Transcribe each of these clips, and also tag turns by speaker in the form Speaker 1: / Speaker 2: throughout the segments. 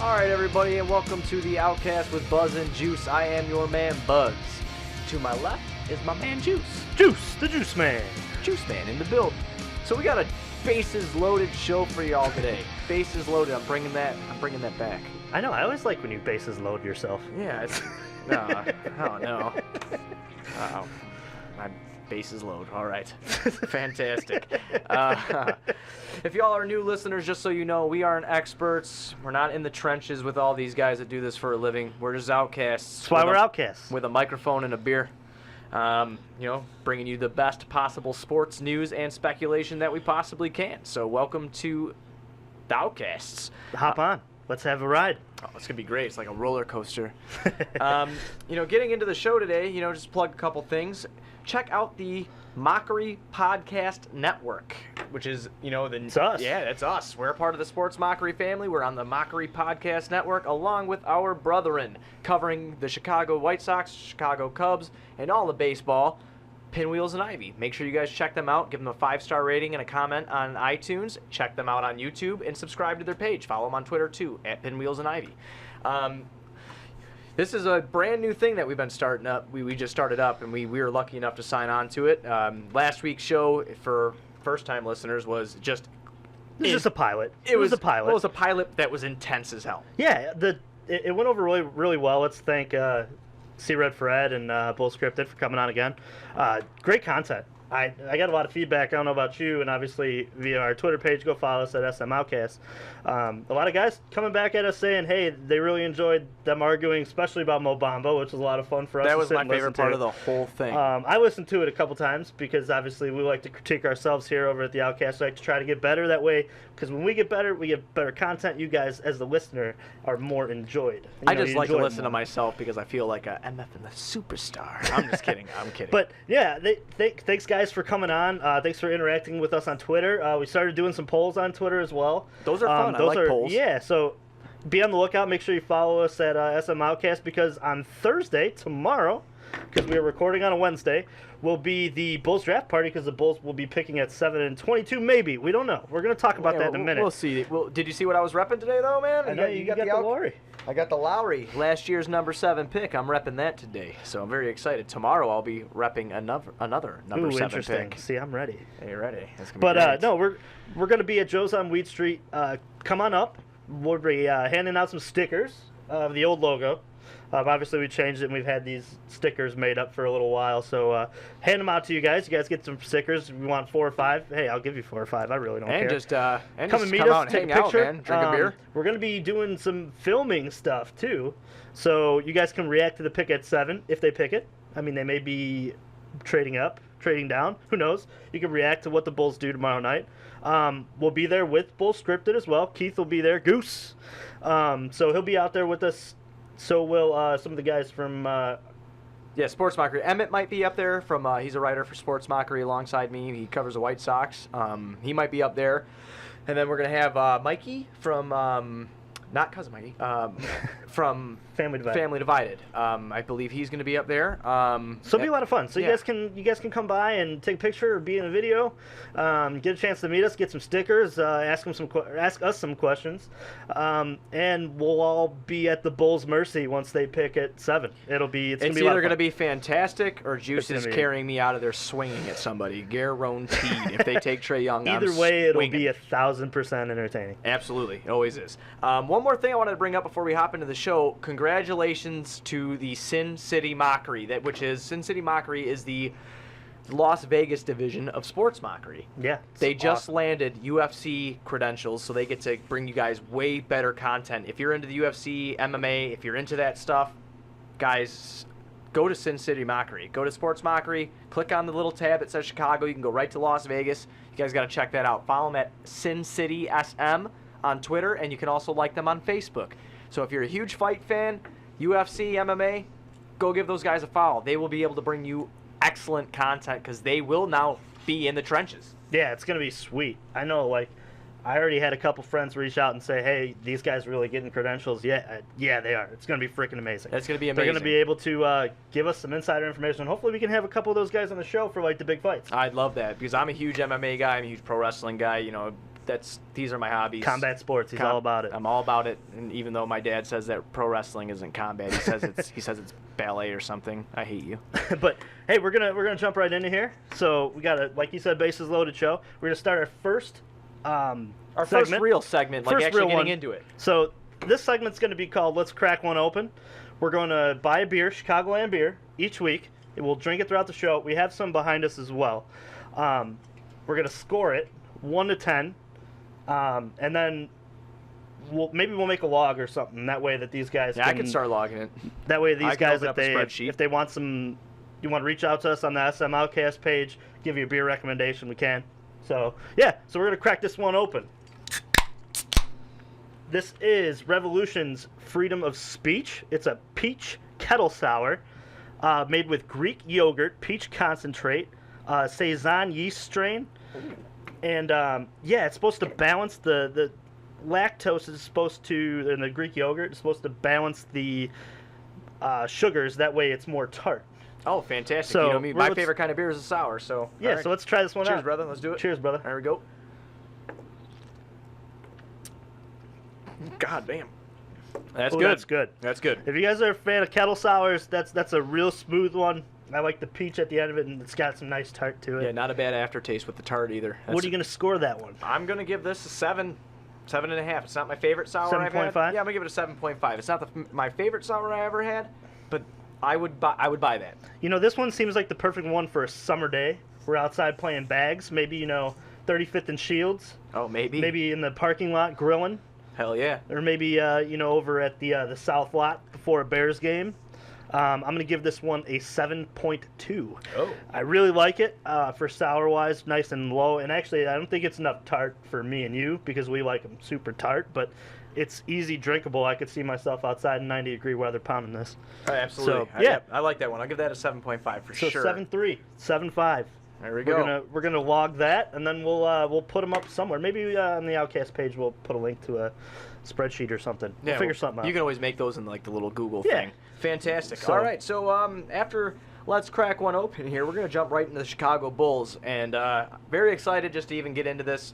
Speaker 1: All right, everybody, and welcome to the Outcast with Buzz and Juice. I am your man, Buzz. To my left is my man, Juice.
Speaker 2: Juice, the Juice Man.
Speaker 1: Juice Man in the build. So we got a bases-loaded show for y'all today. Bases loaded. I'm bringing that back.
Speaker 2: I know. I always like when you bases load yourself.
Speaker 1: Yeah. It's, no. Oh no. Uh-oh. My bases load. All right. Fantastic. If y'all are new listeners, just so you know, we aren't experts. We're not in the trenches with all these guys that do this for a living. We're just outcasts.
Speaker 2: That's why we're outcasts.
Speaker 1: With a microphone and a beer. Bringing you the best possible sports news and speculation that we possibly can. So welcome to the Outcasts.
Speaker 2: Hop on. Let's have a ride.
Speaker 1: Oh, it's going to be great. It's like a roller coaster. Getting into the show today, just plug a couple things. Check out the Mockery Podcast Network, which is,
Speaker 2: It's us.
Speaker 1: Yeah, that's us. We're a part of the Sports Mockery family. We're on the Mockery Podcast Network, along with our brethren, covering the Chicago White Sox, Chicago Cubs, and all the baseball, Pinwheels and Ivy. Make sure you guys check them out. Give them a 5-star rating and a comment on iTunes. Check them out on YouTube, and subscribe to their page. Follow them on Twitter, too, at Pinwheels and Ivy. This is a brand new thing that we've been starting up. We just started up, and we were lucky enough to sign on to it. Last week's show, for first-time listeners, was just...
Speaker 2: It was just a pilot. It was a pilot.
Speaker 1: It was a pilot that was intense as hell.
Speaker 2: Yeah, it went over really, really well. Let's thank C-Red Fred and Bull Scripted for coming on again. Great content. I got a lot of feedback. I don't know about you, and obviously via our Twitter page, go follow us at SM Outcasts. A lot of guys coming back at us saying, hey, they really enjoyed them arguing, especially about Mo Bamba, which was a lot of fun for us.
Speaker 1: That was my favorite part of the whole thing.
Speaker 2: I listened to it a couple times because obviously we like to critique ourselves here over at the Outcast. We like to try to get better that way, because when we get better content. You guys, as the listener, are more enjoyed.
Speaker 1: I just like to listen to myself because I feel like a MF and the superstar. I'm just kidding. I'm kidding.
Speaker 2: But yeah, thanks guys for coming on. Thanks for interacting with us on Twitter. We started doing some polls on Twitter as well.
Speaker 1: Those are fun. I like polls.
Speaker 2: Yeah, so be on the lookout. Make sure you follow us at SM Outcast, because on Thursday, tomorrow, because we are recording on a Wednesday, will be the Bulls draft party, because the Bulls will be picking at 7 and 22, maybe. We don't know. We're going to talk about that in a minute.
Speaker 1: We'll see. Did you see what I was repping today, though, man?
Speaker 2: I know you got the Lowry.
Speaker 1: I got the Lowry, last year's number 7 pick. I'm repping that today, so I'm very excited. Tomorrow I'll be repping another number 7 pick.
Speaker 2: See, I'm ready.
Speaker 1: Are you ready?
Speaker 2: No, we're going to be at Joe's on Weed Street. Come on up. We'll be handing out some stickers of the old logo. Obviously, we changed it, and we've had these stickers made up for a little while. So hand them out to you guys. You guys get some stickers. If you want 4 or 5, hey, I'll give you 4 or 5. I really don't care.
Speaker 1: Come and meet us, take a picture, man. Drink a beer.
Speaker 2: We're going to be doing some filming stuff, too. So you guys can react to the pick at 7 if they pick it. I mean, they may be trading up, trading down. Who knows? You can react to what the Bulls do tomorrow night. We'll be there with Bull Scripted as well. Keith will be there. Goose. So he'll be out there with us. So will some of the guys from...
Speaker 1: Sports Mockery. Emmett might be up there. He's a writer for Sports Mockery alongside me. He covers the White Sox. He might be up there. And then we're going to have Mikey from... not Cousin Mikey. From
Speaker 2: Family
Speaker 1: Divided. I believe he's going to be up there.
Speaker 2: So it'll be a lot of fun. So you guys can come by and take a picture or be in a video. Get a chance to meet us, get some stickers, ask us some questions, and we'll all be at the Bulls' mercy once they pick at 7. It's
Speaker 1: either going to be fantastic or Juice is carrying me out of there swinging at somebody, guaranteed. If they take Trae Young,
Speaker 2: either way, it'll be 1,000% entertaining.
Speaker 1: Absolutely, it always is. One more thing I wanted to bring up before we hop into the show. Congratulations to the Sin City Mockery, Sin City Mockery is the Las Vegas division of Sports Mockery.
Speaker 2: Yeah.
Speaker 1: They just landed UFC credentials, so they get to bring you guys way better content. If you're into the UFC, MMA, if you're into that stuff, guys, go to Sin City Mockery. Go to Sports Mockery, click on the little tab that says Chicago. You can go right to Las Vegas. You guys got to check that out. Follow them at Sin City SM on Twitter, and you can also like them on Facebook. So if you're a huge fight fan, UFC, MMA, go give those guys a follow. They will be able to bring you excellent content because they will now be in the trenches.
Speaker 2: Yeah, it's going to be sweet. I know, I already had a couple friends reach out and say, hey, these guys really getting credentials. Yeah, they are. It's going to be freaking amazing.
Speaker 1: It's going to be amazing.
Speaker 2: They're going to be able to give us some insider information. Hopefully we can have a couple of those guys on the show for, the big fights.
Speaker 1: I'd love that because I'm a huge MMA guy. I'm a huge pro wrestling guy. these are my hobbies.
Speaker 2: Combat sports. He's all about it.
Speaker 1: I'm all about it. And even though my dad says that pro wrestling isn't combat, he says it's ballet or something. I hate you.
Speaker 2: But hey, we're gonna jump right into here. So we got a, like you said, bases loaded show. We're gonna start our first
Speaker 1: first real segment, like actually getting into it.
Speaker 2: So this segment's gonna be called "Let's Crack One Open." We're going to buy a beer, Chicagoland beer, each week. We'll drink it throughout the show. We have some behind us as well. We're gonna score it 1 to 10, and then maybe we'll make a log or something. That way that these guys
Speaker 1: I can start logging it.
Speaker 2: That way these guys,
Speaker 1: if
Speaker 2: they want some, you want to reach out to us on the SM Outcast page, give you a beer recommendation, we can. So yeah, so we're gonna crack this one open. This is Revolution's Freedom of Speech. It's a peach kettle sour made with Greek yogurt, peach concentrate, Saison yeast strain. And yeah, it's supposed to balance the lactose is supposed to, in the Greek yogurt, is supposed to balance the sugars. That way it's more tart.
Speaker 1: Oh, fantastic.
Speaker 2: So,
Speaker 1: you know me, my favorite kind of beer is a sour. So
Speaker 2: yeah, so let's try this one out.
Speaker 1: Cheers, brother. Let's do it.
Speaker 2: Cheers, brother.
Speaker 1: There we go. God damn. That's good.
Speaker 2: That's good.
Speaker 1: That's good.
Speaker 2: If you guys are a fan of kettle sours, that's a real smooth one. I like the peach at the end of it, and it's got some nice tart to it.
Speaker 1: Yeah, not a bad aftertaste with the tart either.
Speaker 2: What are you going to score that one?
Speaker 1: I'm going to give this a 7.5. It's not my favorite sour I've had.
Speaker 2: 7.5?
Speaker 1: Yeah, I'm going to give it a 7.5. It's not my favorite sour I ever had, but I would buy that.
Speaker 2: You know, this one seems like the perfect one for a summer day. We're outside playing bags, maybe, 35th and Shields.
Speaker 1: Oh, maybe.
Speaker 2: Maybe in the parking lot grilling.
Speaker 1: Hell yeah.
Speaker 2: Or maybe, over at the South lot before a Bears game. I'm going to give this one a 7.2.
Speaker 1: Oh.
Speaker 2: I really like it for sour-wise, nice and low. And actually, I don't think it's enough tart for me and you because we like them super tart. But it's easy drinkable. I could see myself outside in 90-degree weather pounding this.
Speaker 1: Oh, absolutely.
Speaker 2: So, yeah.
Speaker 1: I like that one. I'll give that a 7.5 for sure.
Speaker 2: So 7.3, 7.5.
Speaker 1: There we go.
Speaker 2: We're gonna log that, and then we'll put them up somewhere. Maybe on the Outcast page we'll put a link to a spreadsheet or something.
Speaker 1: Yeah,
Speaker 2: we'll figure something out.
Speaker 1: You can always make those in like the little Google thing. Fantastic.
Speaker 2: So,
Speaker 1: all right, so after Let's Crack One Open here, we're gonna jump right into the Chicago Bulls, and very excited just to even get into this.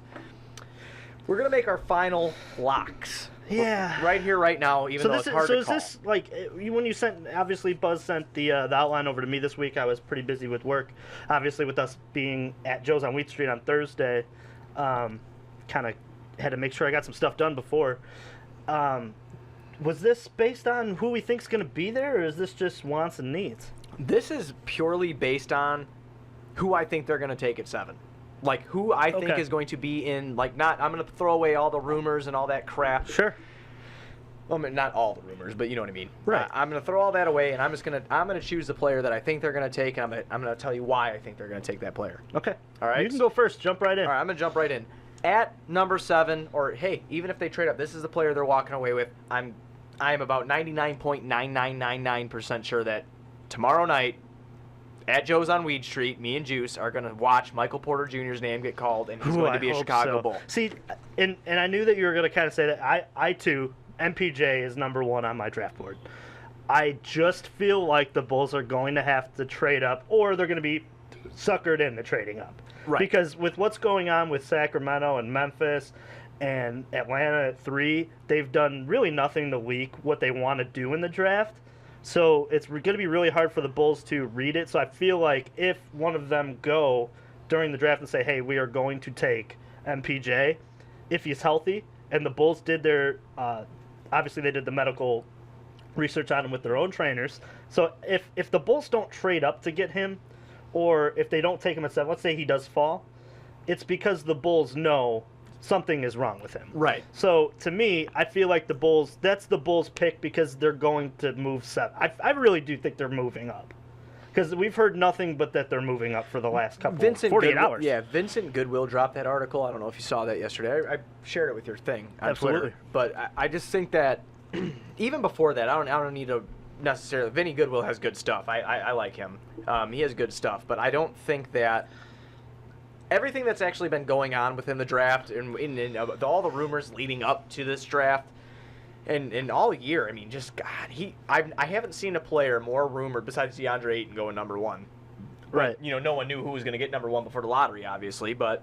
Speaker 1: We're gonna make our final locks.
Speaker 2: Yeah.
Speaker 1: Right here, right now, even though it's hard to call.
Speaker 2: So is this like when you sent? Obviously, Buzz sent the outline over to me this week. I was pretty busy with work. Obviously, with us being at Joe's on Wheat Street on Thursday, kind of had to make sure I got some stuff done before. Was this based on who we think's going to be there, or is this just wants and needs?
Speaker 1: This is purely based on who I think they're going to take at 7. Like, who I think is going to be in, like, I'm going to throw away all the rumors and all that crap.
Speaker 2: Sure.
Speaker 1: Well, I mean, not all the rumors, but you know what I mean.
Speaker 2: Right.
Speaker 1: I'm going to throw all that away, and I'm going to choose the player that I think they're going to take, and I'm going to tell you why I think they're going to take that player.
Speaker 2: Okay.
Speaker 1: All right.
Speaker 2: You can go first. Jump right in.
Speaker 1: All right, I'm going to jump right in. At number 7, or, hey, even if they trade up, this is the player they're walking away with. I am about 99.9999% sure that tomorrow night, at Joe's on Weed Street, me and Juice are going to watch Michael Porter Jr.'s name get called, and he's going to be a Chicago Bull.
Speaker 2: See, and I knew that you were going to kind of say that. I too, MPJ is number 1 on my draft board. I just feel like the Bulls are going to have to trade up, or they're going to be suckered into trading up.
Speaker 1: Right.
Speaker 2: Because with what's going on with Sacramento and Memphis and Atlanta at 3, they've done really nothing to leak what they want to do in the draft. So it's going to be really hard for the Bulls to read it. So I feel like if one of them go during the draft and say, hey, we are going to take MPJ, if he's healthy, and the Bulls did their, obviously they did the medical research on him with their own trainers. So if the Bulls don't trade up to get him, or if they don't take him at 7, let's say he does fall, it's because the Bulls know something is wrong with him.
Speaker 1: Right.
Speaker 2: So, to me, I feel like the Bulls, that's the Bulls' pick because they're going to move 7. I really do think they're moving up. Because we've heard nothing but that they're moving up for the last 48 hours.
Speaker 1: Yeah, Vincent Goodwill dropped that article. I don't know if you saw that yesterday. I shared it with your thing on
Speaker 2: Absolutely.
Speaker 1: Twitter. But I just think that even before that, I don't need to necessarily. Vinny Goodwill has good stuff. I like him. He has good stuff. But I don't think that everything that's actually been going on within the draft and all the rumors leading up to this draft and all year, I mean, just God, I haven't seen a player more rumored besides DeAndre Ayton going number 1.
Speaker 2: Right.
Speaker 1: No one knew who was going to get number 1 before the lottery, obviously, but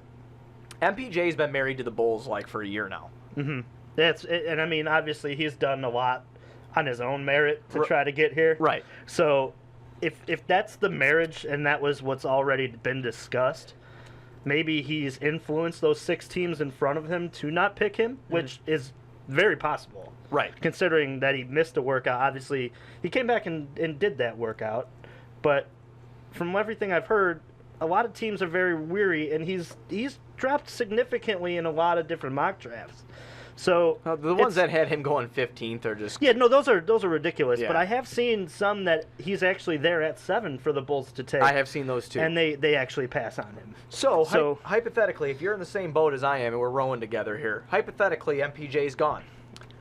Speaker 1: MPJ's been married to the Bulls like for a year now.
Speaker 2: Mm-hmm. And I mean, obviously, he's done a lot on his own merit to try to get here.
Speaker 1: Right.
Speaker 2: So, if that's the marriage and that was what's already been discussed, maybe he's influenced those 6 teams in front of him to not pick him, which is very possible.
Speaker 1: Right.
Speaker 2: Considering that he missed a workout. Obviously, he came back and did that workout. But from everything I've heard, a lot of teams are very weary, and he's dropped significantly in a lot of different mock drafts. So
Speaker 1: the ones that had him going 15th are just
Speaker 2: those are ridiculous.
Speaker 1: Yeah.
Speaker 2: But I have seen some that he's actually there at 7 for the Bulls to take.
Speaker 1: I have seen those too,
Speaker 2: and they actually pass on him.
Speaker 1: So hypothetically, if you're in the same boat as I am and we're rowing together here, hypothetically MPJ's gone.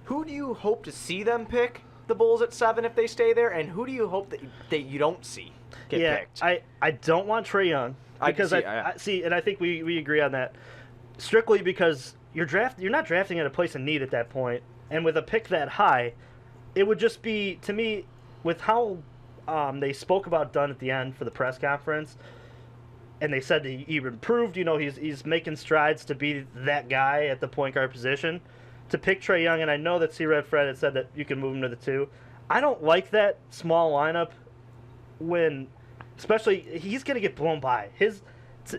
Speaker 1: Who do you hope to see them pick the Bulls at 7 if they stay there, and who do you hope that you don't see get picked?
Speaker 2: I don't want Trae Young because I see, and I think we agree on that. Strictly because you're not drafting at a place in need at that point, and with a pick that high, it would just be, to me, with how they spoke about Dunn at the end for the press conference, and they said he improved. He's making strides to be that guy at the point guard position. To pick Trae Young, and I know that C-Red Fred had said that you can move him to the 2. I don't like that small lineup when, especially, he's going to get blown by.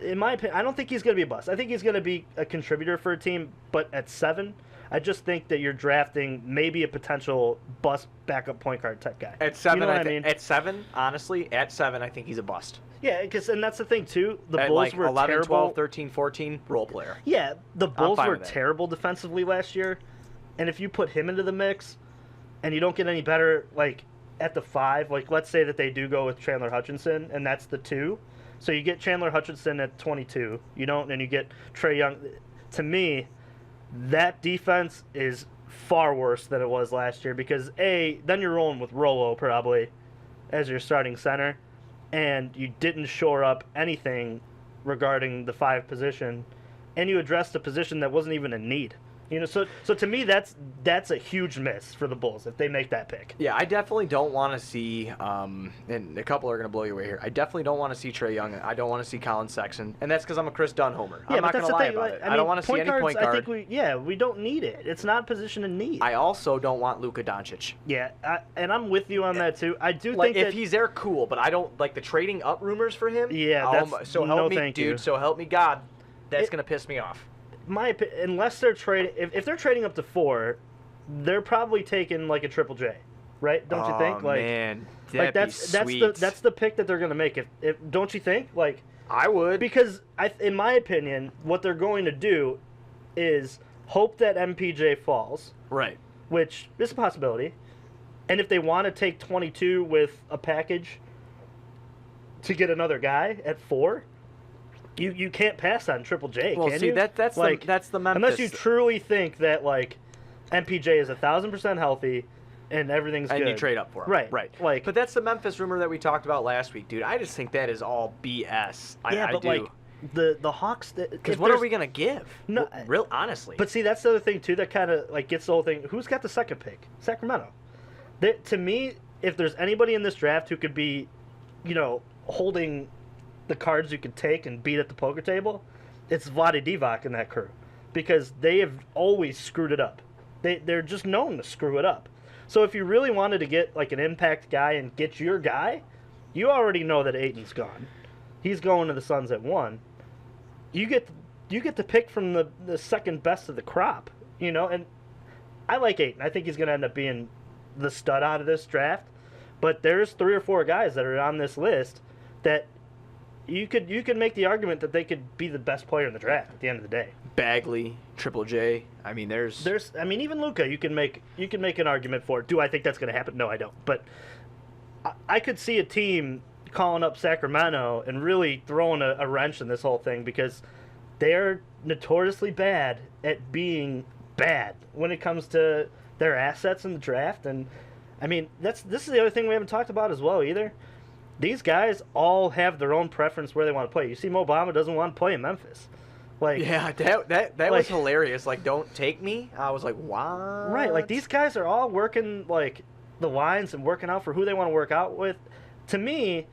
Speaker 2: In my opinion, I don't think he's going to be a bust. I think he's going to be a contributor for a team, but at 7, I just think that you're drafting maybe a potential bust backup point guard type guy.
Speaker 1: At 7,
Speaker 2: you know what I mean?
Speaker 1: At 7, honestly, at 7, I think he's a bust.
Speaker 2: Yeah, and that's the thing, too. The
Speaker 1: at
Speaker 2: Bulls
Speaker 1: like
Speaker 2: were
Speaker 1: 11,
Speaker 2: terrible.
Speaker 1: 12, 13, 14, role player.
Speaker 2: Yeah, the Bulls were
Speaker 1: with that.
Speaker 2: terrible defensively last year, and if you put him into the mix and you don't get any better, like, at the 5, like, let's say that they do go with Chandler Hutchinson, and that's the 2. So you get Chandler Hutchinson at 22. And you get Trae Young. To me, that defense is far worse than it was last year because, then you're rolling with Rolo probably as your starting center, and you didn't shore up anything regarding the 5 position, and you addressed a position that wasn't even a need. So to me, that's a huge miss for the Bulls if they make that pick.
Speaker 1: Yeah, I definitely don't want to see, and a couple are going to blow you away here. I definitely don't want to see Trae Young. I don't want to see Colin Sexton, and that's because I'm a Chris Dunn homer. I'm not going to lie about it. I don't want to see any point guard.
Speaker 2: I think we don't need it. It's not a position in need.
Speaker 1: I also don't want Luka Doncic.
Speaker 2: Yeah, and I'm with you on that too. I do
Speaker 1: think
Speaker 2: think
Speaker 1: if he's there, cool, but I don't like the trading up rumors for him.
Speaker 2: Yeah,
Speaker 1: so help me, dude. So help me God, that's going to piss me off.
Speaker 2: Unless they're trading, if they're trading up to 4, they're probably taking like a Triple J, right? Don't you think? Like,
Speaker 1: man,
Speaker 2: that's the pick that they're gonna make. If don't you think? Like,
Speaker 1: I would,
Speaker 2: because in my opinion, what they're going to do is hope that MPJ falls,
Speaker 1: right?
Speaker 2: Which is a possibility. And if they want to take 22 with a package to get another guy at 4. You can't pass on Triple J, can you?
Speaker 1: That's the Memphis.
Speaker 2: Unless you truly think that like MPJ is 1,000% healthy and everything's good.
Speaker 1: And you trade up for him.
Speaker 2: Right. Like,
Speaker 1: but that's the Memphis rumor that we talked about last week, dude. I just think that is all BS. I do.
Speaker 2: Like the Hawks.
Speaker 1: Because what are we gonna give?
Speaker 2: No,
Speaker 1: real honestly.
Speaker 2: But see, that's the other thing too that kind of like gets the whole thing. Who's got the second pick? Sacramento. To me, if there's anybody in this draft who could be, holding the cards you could take and beat at the poker table, it's Vlade Divac and that crew, because they have always screwed it up. They're just known to screw it up. So if you really wanted to get like an impact guy and get your guy, you already know that Ayton's gone. He's going to the Suns at 1. You get to pick from the second best of the crop, and I like Ayton. I think he's going to end up being the stud out of this draft. But there's 3 or 4 guys that are on this list that you could make the argument that they could be the best player in the draft at the end of the day.
Speaker 1: Bagley, Triple J. I mean,
Speaker 2: even Luka. You can make an argument for it. Do I think that's going to happen? No, I don't. But I could see a team calling up Sacramento and really throwing a wrench in this whole thing, because they're notoriously bad at being bad when it comes to their assets in the draft. And I mean, this is the other thing we haven't talked about as well either. These guys all have their own preference where they want to play. You see, Mo Bamba doesn't want to play in Memphis. Like,
Speaker 1: yeah, that was hilarious. Like, don't take me. I was like, what?
Speaker 2: Right, like these guys are all working like the lines and working out for who they want to work out with. To me,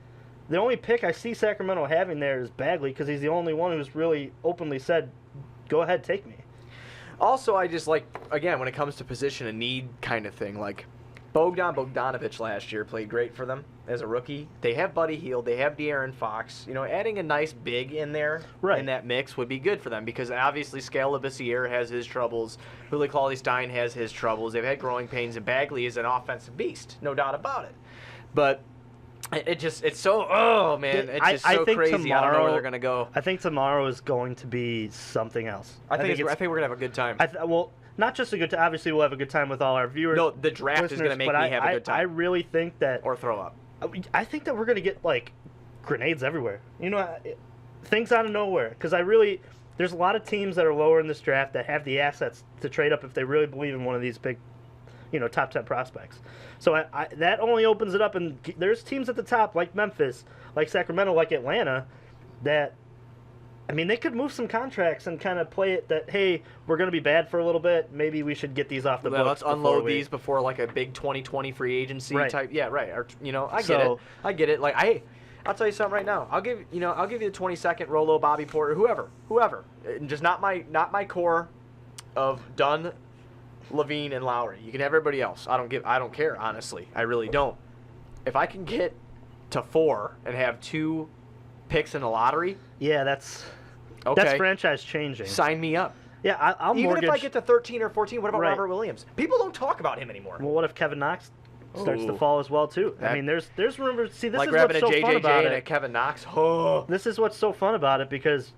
Speaker 2: the only pick I see Sacramento having there is Bagley, because he's the only one who's really openly said go ahead, take me.
Speaker 1: Also, I just like, again, when it comes to position and need kind of thing, like Bogdanovich last year played great for them as a rookie. They have Buddy Hield. They have De'Aaron Fox. You know, adding a nice big in there in that mix would be good for them because obviously Scala Labissiere has his troubles. Huli Cauley-Stein has his troubles. They've had growing pains, and Bagley is an offensive beast, no doubt about it. But it's so, oh, man, it's just so crazy. I don't know where they're going to go.
Speaker 2: I think tomorrow is going to be something else.
Speaker 1: I think we're going to have a good time.
Speaker 2: Well, not just a good time. Obviously, we'll have a good time with all our viewers.
Speaker 1: No, the draft is going to make me have a good time.
Speaker 2: I really think that...
Speaker 1: Or throw up.
Speaker 2: I think that we're going to get, like, grenades everywhere. You know, things out of nowhere. Because there's a lot of teams that are lower in this draft that have the assets to trade up if they really believe in one of these big, you know, top 10 prospects. So that only opens it up. And there's teams at the top, like Memphis, like Sacramento, like Atlanta, that... I mean, they could move some contracts and kind of play it that, hey, we're going to be bad for a little bit. Maybe we should get these off the books.
Speaker 1: Let's unload these before like a big 2020 free agency type. Yeah, right. Or, you know, I get it. Like, I'll tell you something right now. I'll give you the 20-second Rolo, Bobby Porter, whoever. Just not my core of Dunn, Levine, and Lowry. You can have everybody else. I don't care, honestly. I really don't. If I can get to 4 and have 2 picks in the lottery.
Speaker 2: Yeah, that's franchise changing.
Speaker 1: Sign me up.
Speaker 2: Yeah, I'll
Speaker 1: even
Speaker 2: mortgage.
Speaker 1: If I get to 13 or 14, what about Robert Williams? People don't talk about him anymore.
Speaker 2: Well, what if Kevin Knox starts to fall as well too? I mean, there's rumors. See, this
Speaker 1: like
Speaker 2: is what's so fun about
Speaker 1: and
Speaker 2: it.
Speaker 1: a Kevin Knox. Oh.
Speaker 2: This is what's so fun about it because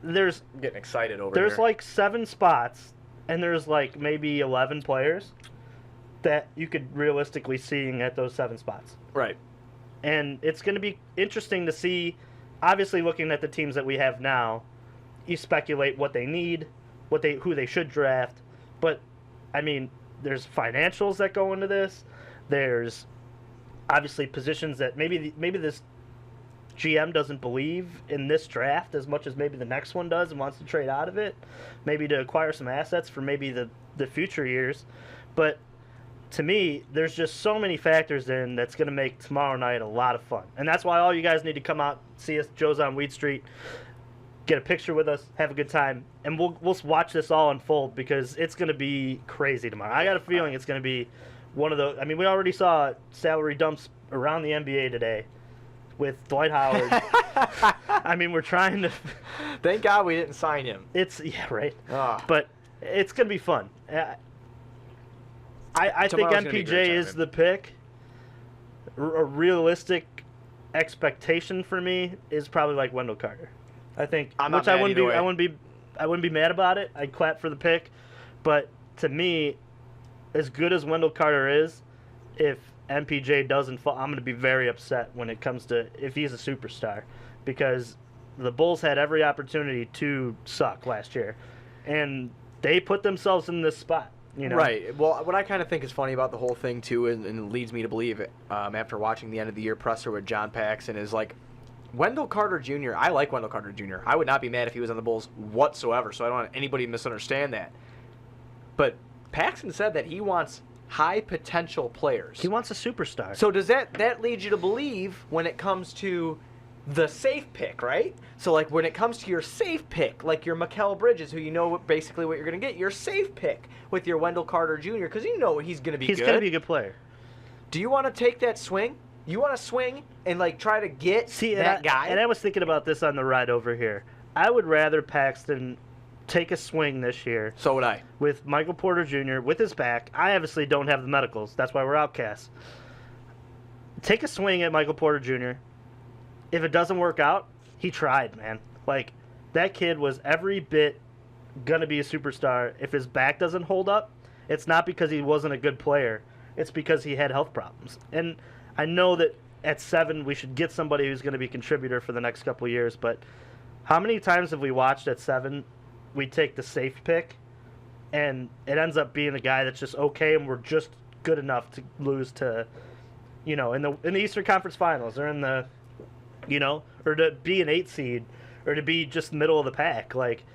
Speaker 2: I'm
Speaker 1: getting excited over here.
Speaker 2: There's like 7 spots, and there's like maybe 11 players that you could realistically see at those 7 spots.
Speaker 1: Right.
Speaker 2: And it's going to be interesting to see. Obviously, looking at the teams that we have now, you speculate what they need, who they should draft. But, I mean, there's financials that go into this. There's obviously positions that maybe this GM doesn't believe in this draft as much as maybe the next one does and wants to trade out of it, maybe to acquire some assets for maybe the future years. But to me, there's just so many factors in that's going to make tomorrow night a lot of fun. And that's why all you guys need to come out, see us, Joe's on Weed Street, get a picture with us, have a good time, and we'll watch this all unfold because it's going to be crazy tomorrow. I got a feeling it's going to be one of those. I mean, we already saw salary dumps around the NBA today with Dwight Howard. I mean, we're trying to...
Speaker 1: Thank God we didn't sign him.
Speaker 2: Yeah, right. But it's going to be fun. I think MPJ is the pick. A realistic expectation for me is probably like Wendell Carter. I think, I wouldn't be mad about it. I'd clap for the pick, but to me, as good as Wendell Carter is, if MPJ doesn't fall, I'm going to be very upset when it comes to if he's a superstar, because the Bulls had every opportunity to suck last year, and they put themselves in this spot. You know?
Speaker 1: Right. Well, what I kind of think is funny about the whole thing, too, and leads me to believe it, after watching the end of the year presser with John Paxson, is like Wendell Carter Jr. I like Wendell Carter Jr. I would not be mad if he was on the Bulls whatsoever, so I don't want anybody to misunderstand that. But Paxson said that he wants high potential players.
Speaker 2: He wants a superstar.
Speaker 1: So does that lead you to believe when it comes to the safe pick, right? So, like, when it comes to your safe pick, like your Mikal Bridges, who you know basically what you're going to get, your safe pick with your Wendell Carter Jr., because you know he's going to be good.
Speaker 2: He's going to be a good player.
Speaker 1: Do you want to take that swing? You want to swing and, like, try to get that guy?
Speaker 2: And I was thinking about this on the ride over here. I would rather Paxton take a swing this year.
Speaker 1: So would I.
Speaker 2: With Michael Porter Jr., with his back. I obviously don't have the medicals. That's why we're outcasts. Take a swing at Michael Porter Jr., if it doesn't work out, he tried, man. Like, that kid was every bit going to be a superstar. If his back doesn't hold up, it's not because he wasn't a good player. It's because he had health problems. And I know that at 7, we should get somebody who's going to be a contributor for the next couple of years. But how many times have we watched at 7, we take the safe pick, and it ends up being a guy that's just okay, and we're just good enough to lose to, you know, in the Eastern Conference Finals or in the... You know, or to be an 8 seed, or to be just middle of the pack. Like,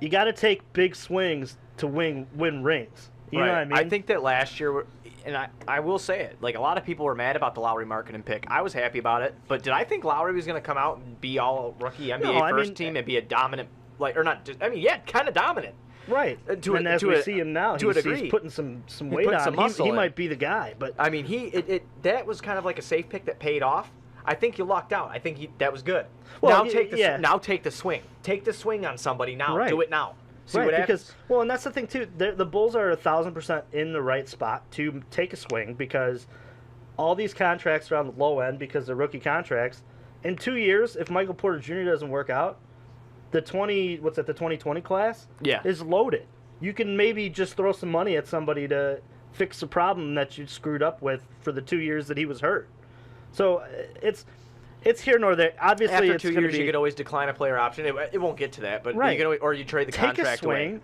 Speaker 2: you got to take big swings to win rings. You know what I mean?
Speaker 1: I think that last year, and I will say it, like, a lot of people were mad about the Lowry marketing pick. I was happy about it, but did I think Lowry was going to come out and be all rookie NBA team and be a dominant like, or not just, I mean, yeah, kind of dominant.
Speaker 2: Right. And as we see him now, he's putting some weight on.
Speaker 1: Some muscle
Speaker 2: he
Speaker 1: in.
Speaker 2: might be the guy, but
Speaker 1: I mean, that was kind of like a safe pick that paid off. I think you lucked out. I think that was good.
Speaker 2: Well,
Speaker 1: Now take the swing. Take the swing on somebody now.
Speaker 2: Right.
Speaker 1: Do it now. See
Speaker 2: right,
Speaker 1: what happens.
Speaker 2: Well, and that's the thing too. The Bulls are 1,000% in the right spot to take a swing because all these contracts are on the low end because they're rookie contracts. In 2 years, if Michael Porter Jr. doesn't work out, the 2020 class is loaded. You can maybe just throw some money at somebody to fix the problem that you screwed up with for the 2 years that he was hurt. So it's here nor there. Obviously,
Speaker 1: after 2 years, you could always decline a player option. It won't get to that, but
Speaker 2: right.
Speaker 1: you can always, or you trade the contract
Speaker 2: take a swing.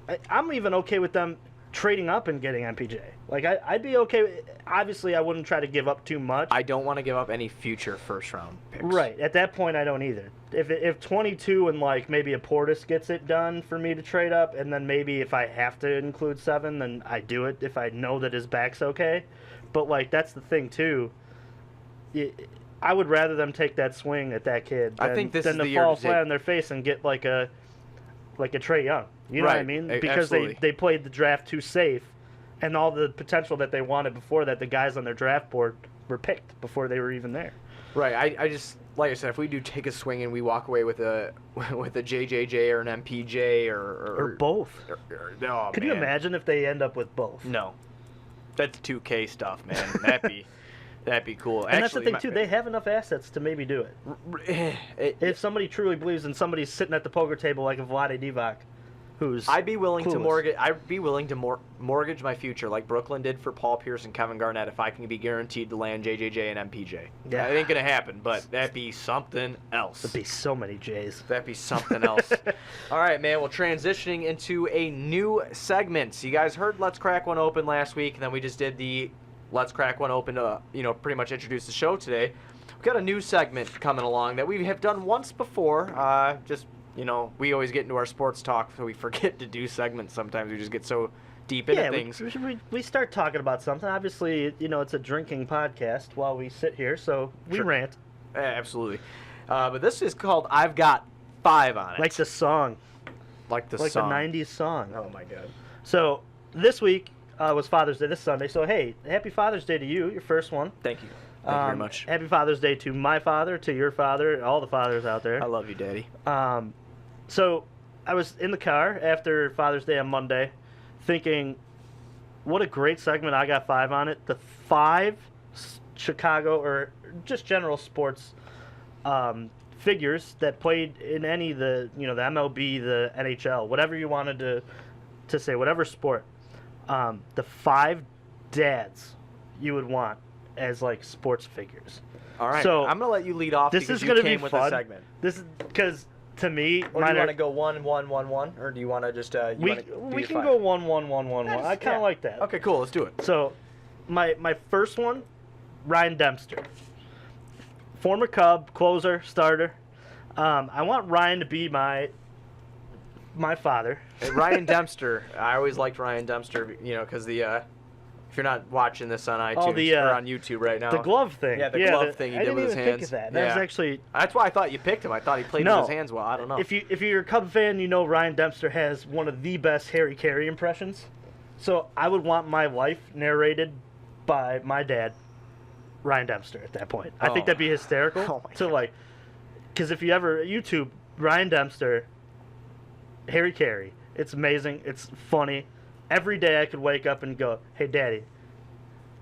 Speaker 1: away.
Speaker 2: I'm even okay with them trading up and getting MPJ. Like I'd be okay. Obviously, I wouldn't try to give up too much.
Speaker 1: I don't want to give up any future first-round picks.
Speaker 2: Right. At that point, I don't either. If 22 and like maybe a Portis gets it done for me to trade up, and then maybe if I have to include 7, then I do it if I know that his back's okay. But like that's the thing too. I would rather them take that swing at that kid than to fall flat on their face and get like a Trae Young. You know what I mean? Because they played the draft too safe, and all the potential that they wanted before that, the guys on their draft board were picked before they were even there.
Speaker 1: Right. I just, like I said, if we do take a swing and we walk away with a JJJ or an MPJ
Speaker 2: or both. Could you imagine if they end up with both?
Speaker 1: No. That's 2K stuff, man. That'd be cool.
Speaker 2: And that's the thing, too. They have enough assets to maybe do it. If somebody truly believes in somebody sitting at the poker table like a Vlade Divac, who's
Speaker 1: I'd be willing
Speaker 2: clueless.
Speaker 1: to mortgage my future like Brooklyn did for Paul Pierce and Kevin Garnett if I can be guaranteed to land JJJ and MPJ.
Speaker 2: Yeah.
Speaker 1: It ain't going to happen, but that'd be something else.
Speaker 2: There'd be so many J's.
Speaker 1: That'd be something else. All right, man. Well, transitioning into a new segment. You guys heard Let's Crack One Open last week, and then we just did the Let's Crack One Open to, pretty much introduce the show today. We've got a new segment coming along that we have done once before. We always get into our sports talk, so we forget to do segments sometimes. We just get so deep into things.
Speaker 2: We start talking about something. Obviously, it's a drinking podcast while we sit here, so we rant.
Speaker 1: Absolutely. But this is called I've Got 5 on it.
Speaker 2: Like the song.
Speaker 1: Like the
Speaker 2: 90s song.
Speaker 1: Oh, my God.
Speaker 2: So, this week was Father's Day, this Sunday. So, hey, happy Father's Day to you, your first one.
Speaker 1: Thank you. Thank you very much.
Speaker 2: Happy Father's Day to my father, to your father, all the fathers out there.
Speaker 1: I love you, Daddy.
Speaker 2: So I was in the car after Father's Day on Monday thinking, what a great segment. I got 5 on it. The 5 Chicago or just general sports figures that played in any of the MLB, the NHL, whatever you wanted to say, whatever sport. The 5 dads you would want as like sports figures.
Speaker 1: All right.
Speaker 2: So
Speaker 1: I'm gonna let you lead off.
Speaker 2: This
Speaker 1: because
Speaker 2: is gonna
Speaker 1: came
Speaker 2: be
Speaker 1: with
Speaker 2: fun.
Speaker 1: a segment.
Speaker 2: This is because to me,
Speaker 1: or do you want to go 1, 1, 1, 1, or do you want to just
Speaker 2: we can go 1, 1, 1, 1, 1. I kind of like that.
Speaker 1: Okay, cool. Let's do it.
Speaker 2: So, my first one, Ryan Dempster, former Cub, closer, starter. I want Ryan to be my father.
Speaker 1: Ryan Dempster. I always liked Ryan Dempster, because if you're not watching this on iTunes or on YouTube right now.
Speaker 2: The glove thing.
Speaker 1: Yeah, the glove thing he did with his hands.
Speaker 2: I didn't even think of that. That was actually...
Speaker 1: That's why I thought you picked him. I thought he played with his hands well. I don't know.
Speaker 2: If you're a Cub fan, you know Ryan Dempster has one of the best Harry Carey impressions. So I would want my life narrated by my dad, Ryan Dempster, at that point. I think that'd be hysterical.
Speaker 1: Oh my God.
Speaker 2: Because if you ever YouTube Ryan Dempster, Harry Carey, it's amazing. It's funny. Every day I could wake up and go, hey, Daddy,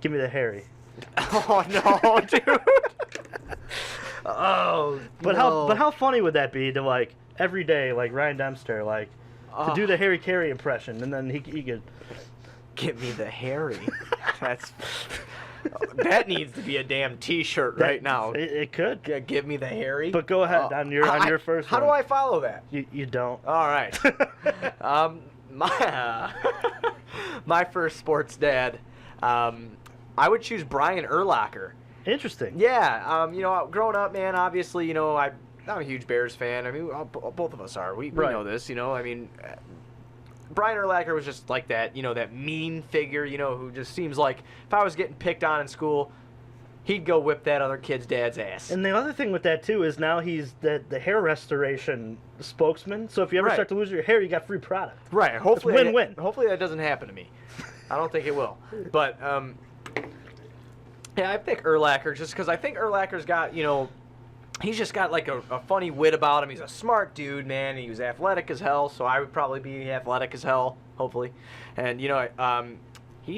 Speaker 2: give me the Harry.
Speaker 1: Oh, no, dude.
Speaker 2: But how funny would that be to, every day, Ryan Dempster, to do the Harry Carey impression, and then he could...
Speaker 1: Give me the Harry. That needs to be a damn T-shirt right now.
Speaker 2: It could.
Speaker 1: Give me the Harry.
Speaker 2: But go ahead on your first one.
Speaker 1: How do I follow that?
Speaker 2: You don't.
Speaker 1: All right. My first sports dad, I would choose Brian Urlacher.
Speaker 2: Interesting.
Speaker 1: Yeah. Growing up, man, obviously, I'm a huge Bears fan. I mean, both of us are. We know this, I mean, Brian Urlacher was just like that, that mean figure, who just seems like if I was getting picked on in school, he'd go whip that other kid's dad's ass.
Speaker 2: And the other thing with that too is now he's the hair restoration spokesman. So if you ever
Speaker 1: Right.
Speaker 2: start to lose your hair, you got free product.
Speaker 1: Right. Hopefully,
Speaker 2: It's win-win.
Speaker 1: Hopefully that doesn't happen to me. I don't think it will. But yeah, I pick Urlacher just because I think Urlacher's got, he's just got like a funny wit about him. He's a smart dude, man. He was athletic as hell, so I would probably be athletic as hell, hopefully. And he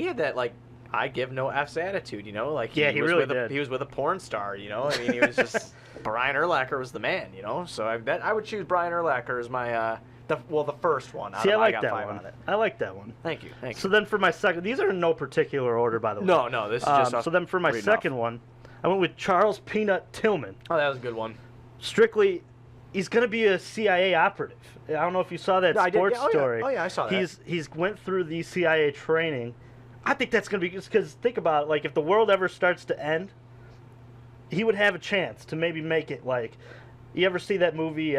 Speaker 1: had that like I give no F's attitude, like
Speaker 2: Yeah, he
Speaker 1: was
Speaker 2: really
Speaker 1: with
Speaker 2: did.
Speaker 1: he was with a porn star, I mean, he was just Brian Urlacher was the man, So I bet I would choose Brian Urlacher as my the first one.
Speaker 2: See, I like
Speaker 1: got
Speaker 2: that
Speaker 1: 5
Speaker 2: one.
Speaker 1: on it.
Speaker 2: I like that one.
Speaker 1: Thank you.
Speaker 2: So then for my second, these are in no particular order, by the way.
Speaker 1: No, this is just us
Speaker 2: so then for my
Speaker 1: reading
Speaker 2: second
Speaker 1: off.
Speaker 2: one, I went with Charles Peanut Tillman.
Speaker 1: Oh, that was a good one.
Speaker 2: Strictly, he's going to be a CIA operative. I don't know if you saw that
Speaker 1: No, I did.
Speaker 2: sports
Speaker 1: Yeah,
Speaker 2: story.
Speaker 1: Oh yeah, I saw that.
Speaker 2: He's went through the CIA training. I think that's going to be because think about it, like if the world ever starts to end, he would have a chance to maybe make it. Like, you ever see that movie?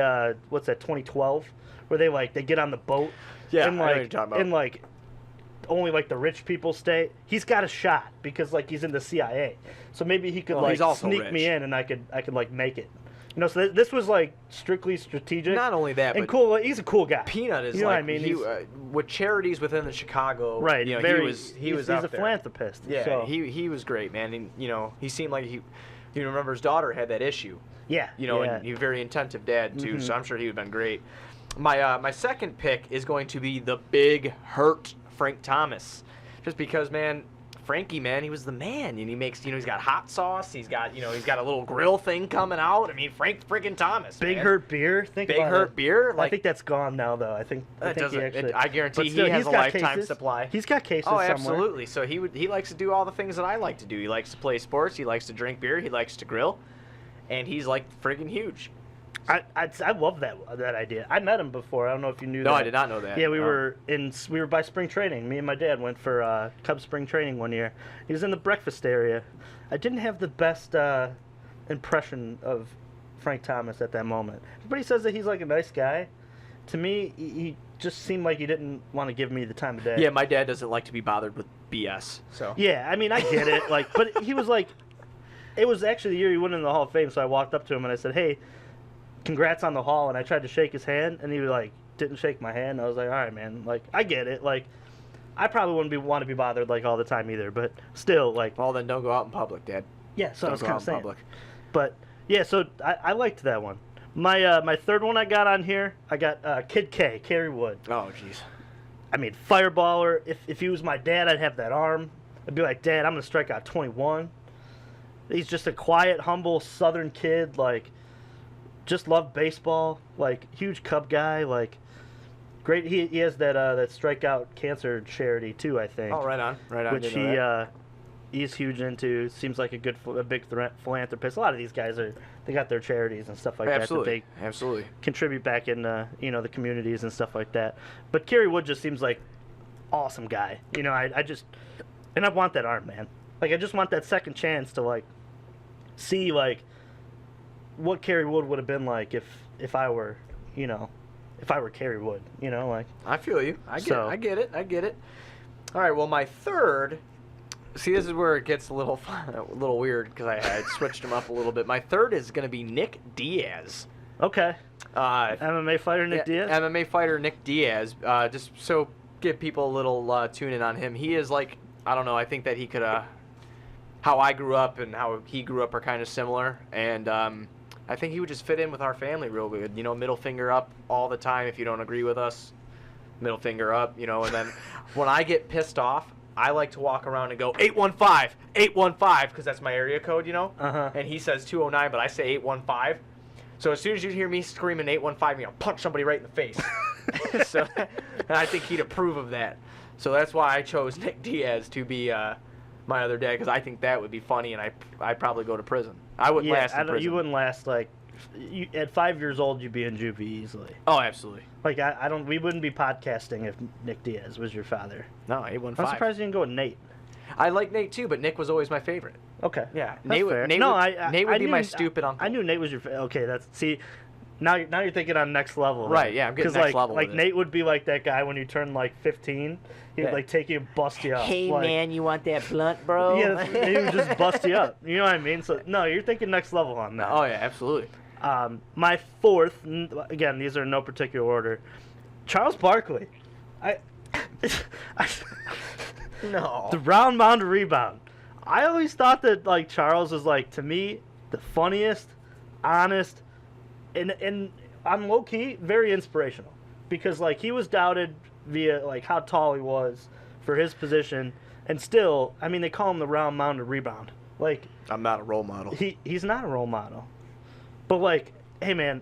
Speaker 2: What's that? 2012, where they get on the boat.
Speaker 1: Yeah,
Speaker 2: and
Speaker 1: I know what you're talking about.
Speaker 2: and only like the rich people stay. He's got a shot because like he's in the CIA. So maybe he could
Speaker 1: Well, he's also
Speaker 2: sneak
Speaker 1: rich.
Speaker 2: me in and I could like make it. So this was like strictly strategic.
Speaker 1: Not only that,
Speaker 2: and
Speaker 1: but
Speaker 2: cool. He's a cool guy.
Speaker 1: Peanut is
Speaker 2: You know
Speaker 1: like
Speaker 2: what I mean?
Speaker 1: he,
Speaker 2: He's-
Speaker 1: with charities within the Chicago.
Speaker 2: Right.
Speaker 1: He was
Speaker 2: he's
Speaker 1: up
Speaker 2: a
Speaker 1: there.
Speaker 2: philanthropist.
Speaker 1: Yeah.
Speaker 2: So,
Speaker 1: He was great, man. And he seemed like he. You remember his daughter had that issue.
Speaker 2: yeah.
Speaker 1: And he was a very attentive dad too. So I'm sure he would have been great. My second pick is going to be the big hurt Frank Thomas, just because, man. Frankie, man, he was the man, and he makes, he's got hot sauce, he's got a little grill thing coming out. I mean, Frank freaking Thomas,
Speaker 2: Big
Speaker 1: man.
Speaker 2: Hurt Beer. Think
Speaker 1: Big
Speaker 2: about
Speaker 1: Hurt
Speaker 2: it.
Speaker 1: Beer.
Speaker 2: I think that's gone now, though. I think he actually.
Speaker 1: I guarantee
Speaker 2: but still,
Speaker 1: he has
Speaker 2: he's
Speaker 1: a
Speaker 2: got
Speaker 1: lifetime
Speaker 2: cases.
Speaker 1: supply.
Speaker 2: He's got cases
Speaker 1: Oh,
Speaker 2: somewhere.
Speaker 1: absolutely. So he likes to do all the things that I like to do. He likes to play sports. He likes to drink beer. He likes to grill, and he's like friggin' huge.
Speaker 2: I love that idea. I met him before. I don't know if you knew that.
Speaker 1: No, I did not know that.
Speaker 2: Yeah, we
Speaker 1: No.
Speaker 2: were by spring training. Me and my dad went for Cubs spring training one year. He was in the breakfast area. I didn't have the best impression of Frank Thomas at that moment. Everybody says that he's like a nice guy. To me, he just seemed like he didn't want to give me the time of day.
Speaker 1: Yeah, my dad doesn't like to be bothered with BS. So
Speaker 2: Yeah, I mean, I get it. But he was like, it was actually the year he went in the Hall of Fame. So I walked up to him and I said, "Hey, congrats on the Hall." And I tried to shake his hand, and he didn't shake my hand. I was like, "All right, man. I get it. I probably wouldn't want to be bothered all the time either. But still,
Speaker 1: well, then don't go out in public, Dad.
Speaker 2: yeah." So I
Speaker 1: Don't
Speaker 2: was
Speaker 1: go
Speaker 2: kind
Speaker 1: out
Speaker 2: of
Speaker 1: in
Speaker 2: saying.
Speaker 1: public.
Speaker 2: But yeah, so I liked that one. My third one I got on here, I got Kid K, Kerry Wood.
Speaker 1: Oh, jeez.
Speaker 2: I mean, fireballer. If he was my dad, I'd have that arm. I'd be like, "Dad, I'm gonna strike out 21." He's just a quiet, humble Southern kid. Just loved baseball. Huge Cub guy. Great. He has that strikeout cancer charity too, I think.
Speaker 1: Oh, right on.
Speaker 2: Which
Speaker 1: Didn't know that.
Speaker 2: he's huge into. Seems like a big philanthropist. A lot of these guys they got their charities and stuff like
Speaker 1: Absolutely.
Speaker 2: that.
Speaker 1: Absolutely.
Speaker 2: They contribute back in the communities and stuff like that. But Kerry Wood just seems like awesome guy. I just and I want that arm, man. I just want that second chance to see what Kerry Wood would have been like if I were Kerry Wood.
Speaker 1: I feel you. I
Speaker 2: So-
Speaker 1: get it. All right. Well, my third. See, this is where it gets a little weird because I switched him up a little bit. My third is going to be Nick Diaz.
Speaker 2: Okay.
Speaker 1: Uh,
Speaker 2: MMA fighter Nick Diaz.
Speaker 1: MMA fighter Nick Diaz. Just so give people a little tune in on him. He is I don't know. I think that he could. How I grew up and how he grew up are kind of similar, and I think he would just fit in with our family real good. Middle finger up all the time. If you don't agree with us, middle finger up. And then when I get pissed off, I like to walk around and go 815, 815, because that's my area code.
Speaker 2: Uh-huh.
Speaker 1: And he says 209, but I say 815. So as soon as you hear me screaming 815, punch somebody right in the face. So, and I think he'd approve of that. So that's why I chose Nick Diaz to be my other dad, because I think that would be funny, and I'd probably go to prison. I wouldn't last in prison.
Speaker 2: You wouldn't last at 5 years old. You'd be in juvie easily.
Speaker 1: Oh, absolutely.
Speaker 2: I don't. We wouldn't be podcasting if Nick Diaz was your father.
Speaker 1: No, 815.
Speaker 2: I'm surprised you didn't go with Nate.
Speaker 1: I like Nate too, but Nick was always my favorite.
Speaker 2: Okay.
Speaker 1: Yeah,
Speaker 2: That's fair.
Speaker 1: Nate
Speaker 2: No,
Speaker 1: would be
Speaker 2: I
Speaker 1: my
Speaker 2: knew-
Speaker 1: stupid uncle.
Speaker 2: I knew Nate was your. Okay, Now you're thinking on next level.
Speaker 1: Right, yeah, I'm getting next level
Speaker 2: Like
Speaker 1: with
Speaker 2: Nate
Speaker 1: it.
Speaker 2: would be like that guy when you turn like 15. He'd
Speaker 1: Yeah.
Speaker 2: like take you and bust you up.
Speaker 3: Hey,
Speaker 2: like,
Speaker 3: man, you want that blunt, bro?
Speaker 2: Yeah, he would just bust you up. You know what I mean? So no, you're thinking next level on that.
Speaker 1: Oh, yeah, absolutely.
Speaker 2: My fourth, again, these are in no particular order. Charles Barkley.
Speaker 1: No.
Speaker 2: The round mound rebound. I always thought that like Charles was like, to me, the funniest, honest, and I'm low key very inspirational because like he was doubted via like how tall he was for his position, and still, I mean, they call him the round mound rebound. Like
Speaker 1: I'm not a role model.
Speaker 2: he's not a role model, but like, hey man,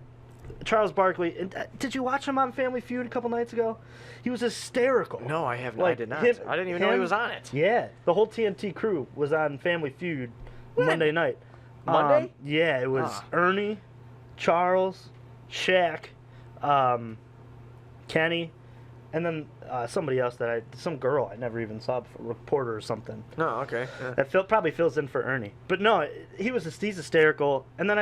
Speaker 2: Charles Barkley. And, did you watch him on Family Feud a couple nights ago? He was hysterical.
Speaker 1: No, I have not.
Speaker 2: Like,
Speaker 1: I did not.
Speaker 2: him-
Speaker 1: I didn't even know he
Speaker 2: him-
Speaker 1: was on it.
Speaker 2: Yeah, the whole TNT crew was on Family Feud Monday night.
Speaker 1: Monday?
Speaker 2: Yeah, it was
Speaker 1: Ah.
Speaker 2: Ernie, Charles, Shaq, Kenny, and then somebody else some girl I never even saw before, reporter or something.
Speaker 1: No, okay. Yeah.
Speaker 2: That probably fills in for Ernie. But no, he's hysterical. And then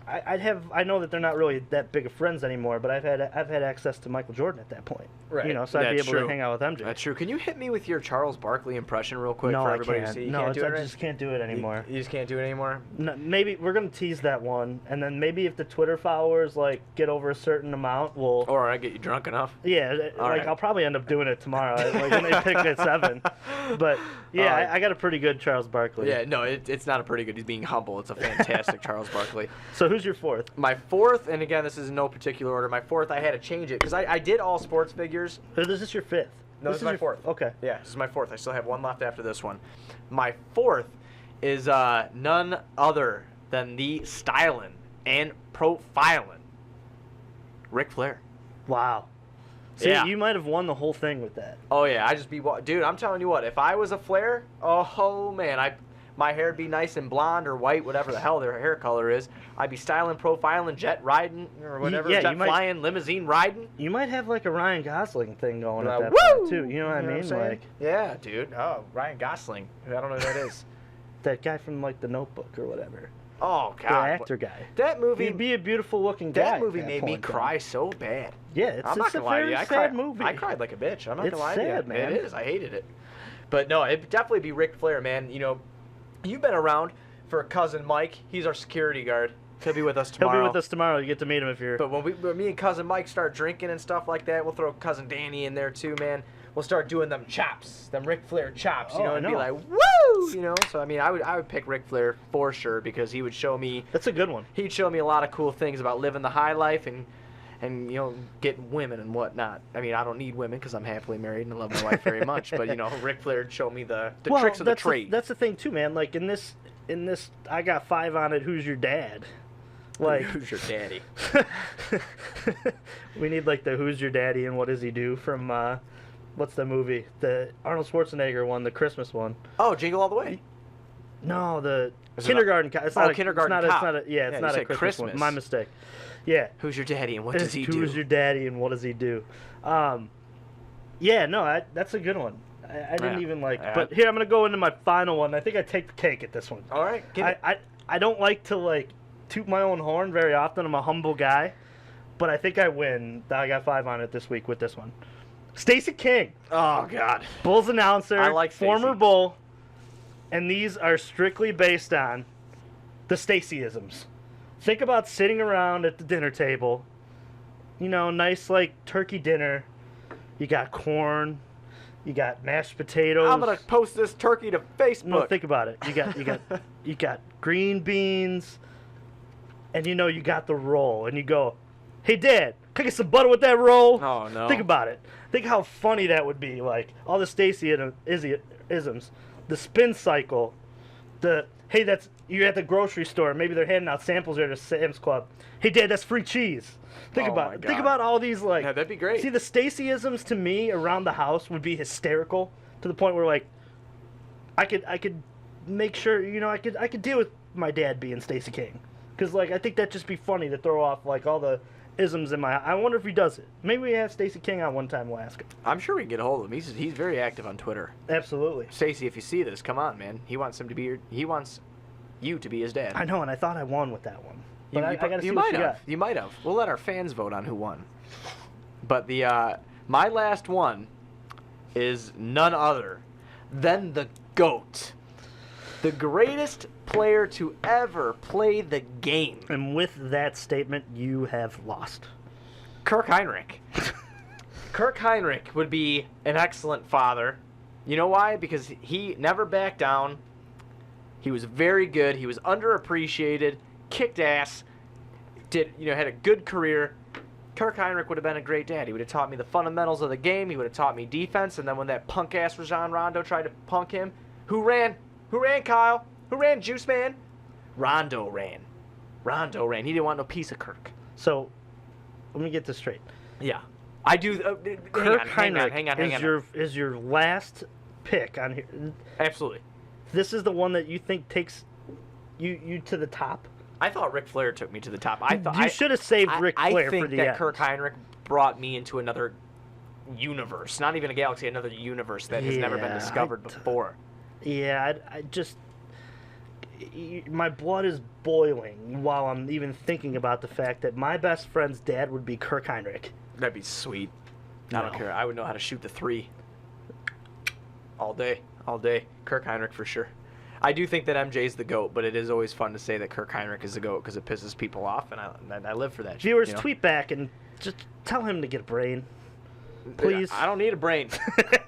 Speaker 2: I know that they're not really that big of friends anymore, but I've had access to Michael Jordan at that point.
Speaker 1: Right.
Speaker 2: You know, so I'd be
Speaker 1: That's
Speaker 2: able
Speaker 1: true.
Speaker 2: to hang out with MJ.
Speaker 1: That's true. Can you hit me with your Charles Barkley impression real quick
Speaker 2: no,
Speaker 1: for
Speaker 2: I
Speaker 1: everybody
Speaker 2: can't.
Speaker 1: to see? You
Speaker 2: No,
Speaker 1: can't do it,
Speaker 2: I
Speaker 1: right?
Speaker 2: just can't do it anymore.
Speaker 1: You just can't do it anymore?
Speaker 2: No, maybe we're gonna tease that one, and then maybe if the Twitter followers like get over a certain amount, we'll.
Speaker 1: Or I get you drunk enough?
Speaker 2: Yeah,
Speaker 1: All
Speaker 2: like
Speaker 1: right.
Speaker 2: I'll probably end up doing it tomorrow, like when they pick at 7. But yeah,
Speaker 1: All right.
Speaker 2: I got a pretty good Charles Barkley.
Speaker 1: Yeah, no, it's not a pretty good. He's being humble. It's a fantastic Charles Barkley.
Speaker 2: So who's your fourth?
Speaker 1: My fourth, and again, this is in no particular order. My fourth, I had to change it because I did all sports figures.
Speaker 2: This is your fifth.
Speaker 1: No, this is my
Speaker 2: your
Speaker 1: fourth.
Speaker 2: Okay.
Speaker 1: Yeah, this is my fourth. I still have one left after this one. My fourth is none other than the stylin' and profilin' Ric Flair.
Speaker 2: Wow. See,
Speaker 1: Yeah.
Speaker 2: you might have won the whole thing with that.
Speaker 1: Oh yeah, I just be dude. I'm telling you what. If I was a Flair, oh man, my hair'd be nice and blonde or white, whatever the hell their hair color is. I'd be styling, profiling, jet riding or whatever,
Speaker 2: yeah,
Speaker 1: jet
Speaker 2: you might-
Speaker 1: flying, limousine riding.
Speaker 2: You might have like a Ryan Gosling thing going at that
Speaker 1: Woo!
Speaker 2: point too. You know what I mean?
Speaker 1: I'm saying?
Speaker 2: Like
Speaker 1: Yeah, dude. Oh, Ryan Gosling. I don't know who that is.
Speaker 2: that guy from like The Notebook or whatever.
Speaker 1: Oh
Speaker 2: The
Speaker 1: God.
Speaker 2: actor guy.
Speaker 1: That movie.
Speaker 2: He'd be a beautiful looking guy.
Speaker 1: That movie
Speaker 2: at
Speaker 1: made me
Speaker 2: point, though.
Speaker 1: cry so bad.
Speaker 2: Yeah, it's,
Speaker 1: I'm not
Speaker 2: it's a
Speaker 1: gonna lie to
Speaker 2: very
Speaker 1: you. I
Speaker 2: sad
Speaker 1: cried,
Speaker 2: movie.
Speaker 1: I cried like a bitch. I'm not
Speaker 2: It's
Speaker 1: gonna lie to you.
Speaker 2: sad, man.
Speaker 1: It is. I hated it. But no, it'd definitely be Ric Flair, man. You know, you've been around for cousin Mike. He's our security guard. He'll be with us
Speaker 2: He'll
Speaker 1: tomorrow.
Speaker 2: be with us tomorrow. You get to meet him if you're.
Speaker 1: But when me and cousin Mike start drinking and stuff like that, we'll throw cousin Danny in there too, man. We'll start doing them chops, them Ric Flair chops, you
Speaker 2: Oh,
Speaker 1: know,
Speaker 2: I
Speaker 1: and be
Speaker 2: know.
Speaker 1: like, woo, you know. So I mean, I would pick Ric Flair for sure because he would show me.
Speaker 2: That's a good one.
Speaker 1: He'd show me a lot of cool things about living the high life and you know, getting women and whatnot. I mean, I don't need women because I'm happily married and I love my wife very much. But you know, Ric Flair would show me the
Speaker 2: Well,
Speaker 1: tricks of the
Speaker 2: that's
Speaker 1: trade.
Speaker 2: that's the thing too, man. Like in this, I got 5 on it. Who's your dad? Like,
Speaker 1: Who's your daddy?
Speaker 2: we need like the Who's Your Daddy and What Does He Do from what's the movie? The Arnold Schwarzenegger one, the Christmas one.
Speaker 1: Oh, Jingle All the Way.
Speaker 2: No, the
Speaker 1: Is it
Speaker 2: Kindergarten Cop. It's not a
Speaker 1: Kindergarten
Speaker 2: it's
Speaker 1: Cop.
Speaker 2: not a, yeah, it's
Speaker 1: Yeah,
Speaker 2: not
Speaker 1: you
Speaker 2: a
Speaker 1: said
Speaker 2: Christmas,
Speaker 1: Christmas.
Speaker 2: one. My mistake. Yeah.
Speaker 1: Who's your daddy and what does he do?
Speaker 2: Who's your daddy and what does he do? Yeah, no, that's a good one. I didn't
Speaker 1: Yeah.
Speaker 2: even like.
Speaker 1: Yeah.
Speaker 2: But here I'm gonna go into my final one. I think I take the cake at this one.
Speaker 1: All right, give it.
Speaker 2: I don't like to like toot my own horn very often. I'm a humble guy, but I think I win. I got 5 on it this week with this one. Stacey King,
Speaker 1: Oh God.
Speaker 2: Bulls announcer,
Speaker 1: I like Stacey.
Speaker 2: former Bull, and these are strictly based on the Staceyisms. Think about sitting around at the dinner table, you know, nice like turkey dinner. You got corn, you got mashed potatoes.
Speaker 1: I'm gonna post this turkey to Facebook.
Speaker 2: No, think about it. You got green beans, and you know you got the roll, and you go, "Hey, Dad, can I get some butter with that roll?"
Speaker 1: Oh no.
Speaker 2: Think about it. Think how funny that would be. Like all the Stacey-isms, the spin cycle, the hey, that's you're at the grocery store. Maybe they're handing out samples there to Sam's Club. Hey, Dad, that's free cheese. Think
Speaker 1: Oh
Speaker 2: about
Speaker 1: my
Speaker 2: it. Think
Speaker 1: God.
Speaker 2: about all these like.
Speaker 1: Yeah, that'd be great.
Speaker 2: See, the Stacey-isms to me around the house would be hysterical to the point where like, I could make sure I could deal with my dad being Stacey King, because like I think that'd just be funny to throw off like all the isms in my. I wonder if he does it. Maybe we have Stacey King on one time. We'll ask him.
Speaker 1: I'm sure we can get a hold of him. He's very active on Twitter.
Speaker 2: Absolutely.
Speaker 1: Stacey, if you see this, come on, man. He wants you to be his dad.
Speaker 2: I know, and I thought I won with that one. But I got to see
Speaker 1: you
Speaker 2: what
Speaker 1: might
Speaker 2: you
Speaker 1: have.
Speaker 2: got.
Speaker 1: You might have. We'll let our fans vote on who won. But my last one is none other than the GOAT. The greatest player to ever play the game.
Speaker 2: And with that statement, you have lost.
Speaker 1: Kirk Heinrich. Kirk Heinrich would be an excellent father. You know why? Because he never backed down. He was very good. He was underappreciated, kicked ass, had a good career. Kirk Heinrich would have been a great dad. He would have taught me the fundamentals of the game. He would have taught me defense. And then when that punk ass Rajon Rondo tried to punk him, who ran? Who ran, Kyle? Who ran, Juice Man? Rondo ran. Rondo ran. He didn't want no piece of Kirk.
Speaker 2: So, let me get this straight.
Speaker 1: Yeah. I do.
Speaker 2: Kirk
Speaker 1: Heinrich
Speaker 2: hang on. Is your last pick on here.
Speaker 1: Absolutely.
Speaker 2: This is the one that you think takes you to the top?
Speaker 1: I thought Ric Flair took me to the top. I thought
Speaker 2: you should have saved Ric Flair for the
Speaker 1: end. I think that
Speaker 2: end.
Speaker 1: Kirk Heinrich brought me into another universe. Not even a galaxy, another universe that has never been discovered before.
Speaker 2: Yeah, I just... My blood is boiling while I'm even thinking about the fact that my best friend's dad would be Kirk Heinrich.
Speaker 1: That'd be sweet.
Speaker 2: No.
Speaker 1: I don't care. I would know how to shoot the three. All day. All day. Kirk Heinrich for sure. I do think that MJ's the GOAT, but it is always fun to say that Kirk Heinrich is the GOAT because it pisses people off, and I live for that.
Speaker 2: Viewers, tweet back and just tell him to get a brain. Please.
Speaker 1: I don't need a brain.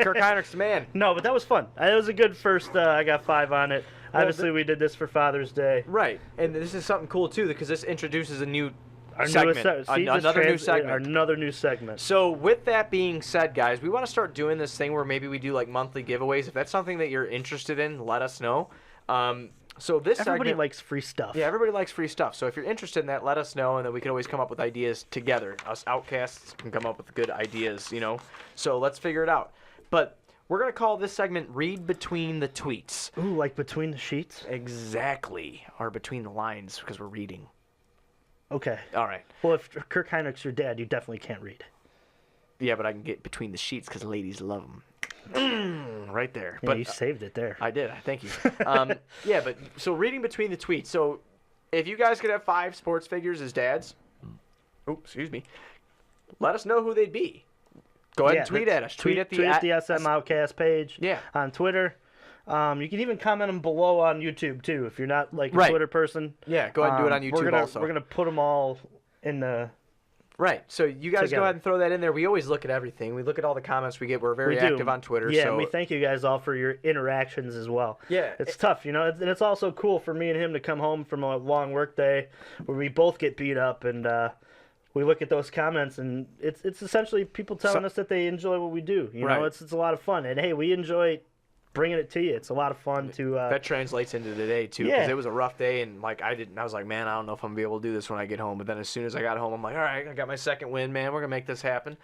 Speaker 1: Kirk Heinrich's the man.
Speaker 2: No, but that was fun. It was a good first. I got 5 on it.
Speaker 1: Well,
Speaker 2: Obviously, we did this for Father's Day.
Speaker 1: Right, and this is something cool too because this introduces a new
Speaker 2: segment.
Speaker 1: Another new segment.
Speaker 2: So,
Speaker 1: So with that being said, guys, we want to start doing this thing where maybe we do like monthly giveaways. If that's something that you're interested in, let us know. So this
Speaker 2: everybody
Speaker 1: segment,
Speaker 2: likes free stuff.
Speaker 1: Yeah, everybody likes free stuff. So if you're interested in that, let us know, and then we can always come up with ideas together. Us Outcasts can come up with good ideas, So let's figure it out. But we're going to call this segment Read Between the Tweets.
Speaker 2: Ooh, like between the sheets?
Speaker 1: Exactly. Or between the lines, because we're reading.
Speaker 2: Okay.
Speaker 1: All right.
Speaker 2: Well, if Kirk Heinrich's your dad, you definitely can't read.
Speaker 1: Yeah, but I can get between the sheets because ladies love them. Right there.
Speaker 2: Yeah,
Speaker 1: But
Speaker 2: you saved it there.
Speaker 1: I did. Thank you. Yeah, but so reading between the tweets. So if you guys could have 5 sports figures as dads, excuse me, let us know who they'd be. Go ahead and tweet at us. Tweet at
Speaker 2: the SM Outcast page.
Speaker 1: Yeah.
Speaker 2: On Twitter. You can even comment them below on YouTube too if you're not like a Twitter person.
Speaker 1: Yeah, go ahead and do it on YouTube also.
Speaker 2: We're gonna put them all in the.
Speaker 1: Right. So you guys go ahead and throw that in there. We always look at everything. We look at all the comments we get. We're very active on Twitter.
Speaker 2: Yeah,
Speaker 1: so.
Speaker 2: and we thank you guys all for your interactions as well.
Speaker 1: Yeah.
Speaker 2: It's tough, and it's also cool for me and him to come home from a long work day where we both get beat up, and we look at those comments, and it's essentially people telling us that they enjoy what we do. You know, it's a lot of fun, and hey, we enjoy bringing it to you. It's a lot of fun to.
Speaker 1: That translates into today too, because it was a rough day, and I was like, man, I don't know if I'm gonna be able to do this when I get home. But then as soon as I got home, I'm like, all right, I got my second win, man. We're gonna make this happen.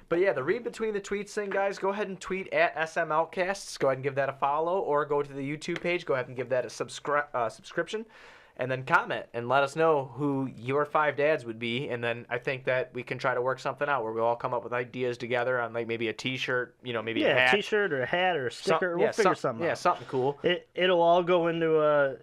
Speaker 1: But yeah, the read between the tweets thing, guys. Go ahead and tweet at SM Outcasts. Go ahead and give that a follow, or go to the YouTube page. Go ahead and give that a subscription. And then comment and let us know who your 5 dads would be. And then I think that we can try to work something out where we'll all come up with ideas together on like maybe a T-shirt, maybe a hat.
Speaker 2: A T-shirt or a hat or a sticker. We'll figure something out.
Speaker 1: Yeah, something cool.
Speaker 2: It'll all go into a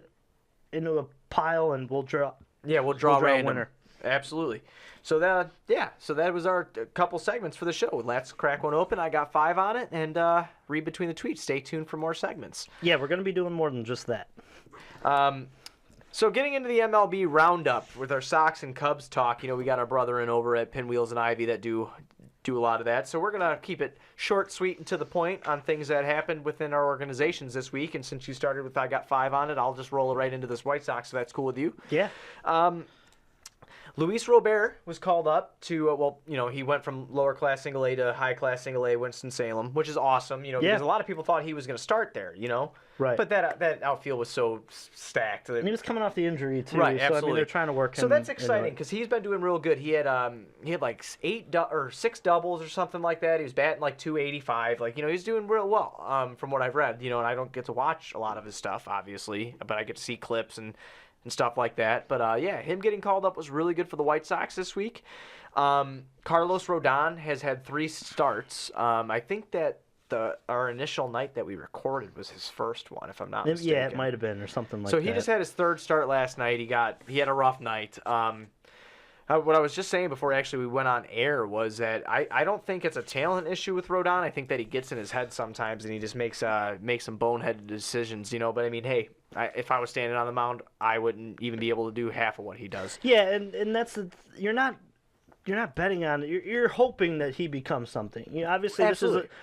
Speaker 2: pile and we'll draw.
Speaker 1: Yeah, we'll draw
Speaker 2: a winner.
Speaker 1: Absolutely. So that was our couple segments for the show. Let's crack one open. I got 5 on it, and read between the tweets. Stay tuned for more segments.
Speaker 2: Yeah, we're gonna be doing more than just that.
Speaker 1: So getting into the MLB Roundup with our Sox and Cubs talk, we got our brother in over at Pinwheels and Ivy that do a lot of that. So we're going to keep it short, sweet, and to the point on things that happened within our organizations this week. And since you started with I got 5 on it, I'll just roll it right into this White Sox, so that's cool with you.
Speaker 2: Yeah.
Speaker 1: Luis Robert was called up to, he went from lower class single A to high class single A Winston-Salem, which is awesome, because a lot of people thought he was going to start there,
Speaker 2: Right.
Speaker 1: But that outfield was so stacked.
Speaker 2: And he was coming off the injury too,
Speaker 1: right?
Speaker 2: So
Speaker 1: Absolutely.
Speaker 2: they're trying to work him.
Speaker 1: So that's exciting because he's been doing real good. He had like 6 doubles or something like that. He was batting like 285. He's doing real well. From what I've read, and I don't get to watch a lot of his stuff, obviously, but I get to see clips and stuff like that. But him getting called up was really good for the White Sox this week. Carlos Rodon has had 3 starts. I think that our initial night that we recorded was his first one, if I'm not mistaken.
Speaker 2: Yeah, it might have been or something like
Speaker 1: so
Speaker 2: that.
Speaker 1: he just had his third start last night. He had a rough night. What I was just saying before actually we went on air was that I don't think it's a talent issue with Rodon. I think that he gets in his head sometimes and he just makes some boneheaded decisions, But I mean, hey, if I was standing on the mound, I wouldn't even be able to do half of what he does.
Speaker 2: Yeah, and that's you're not betting on it. You're hoping that he becomes something. Obviously,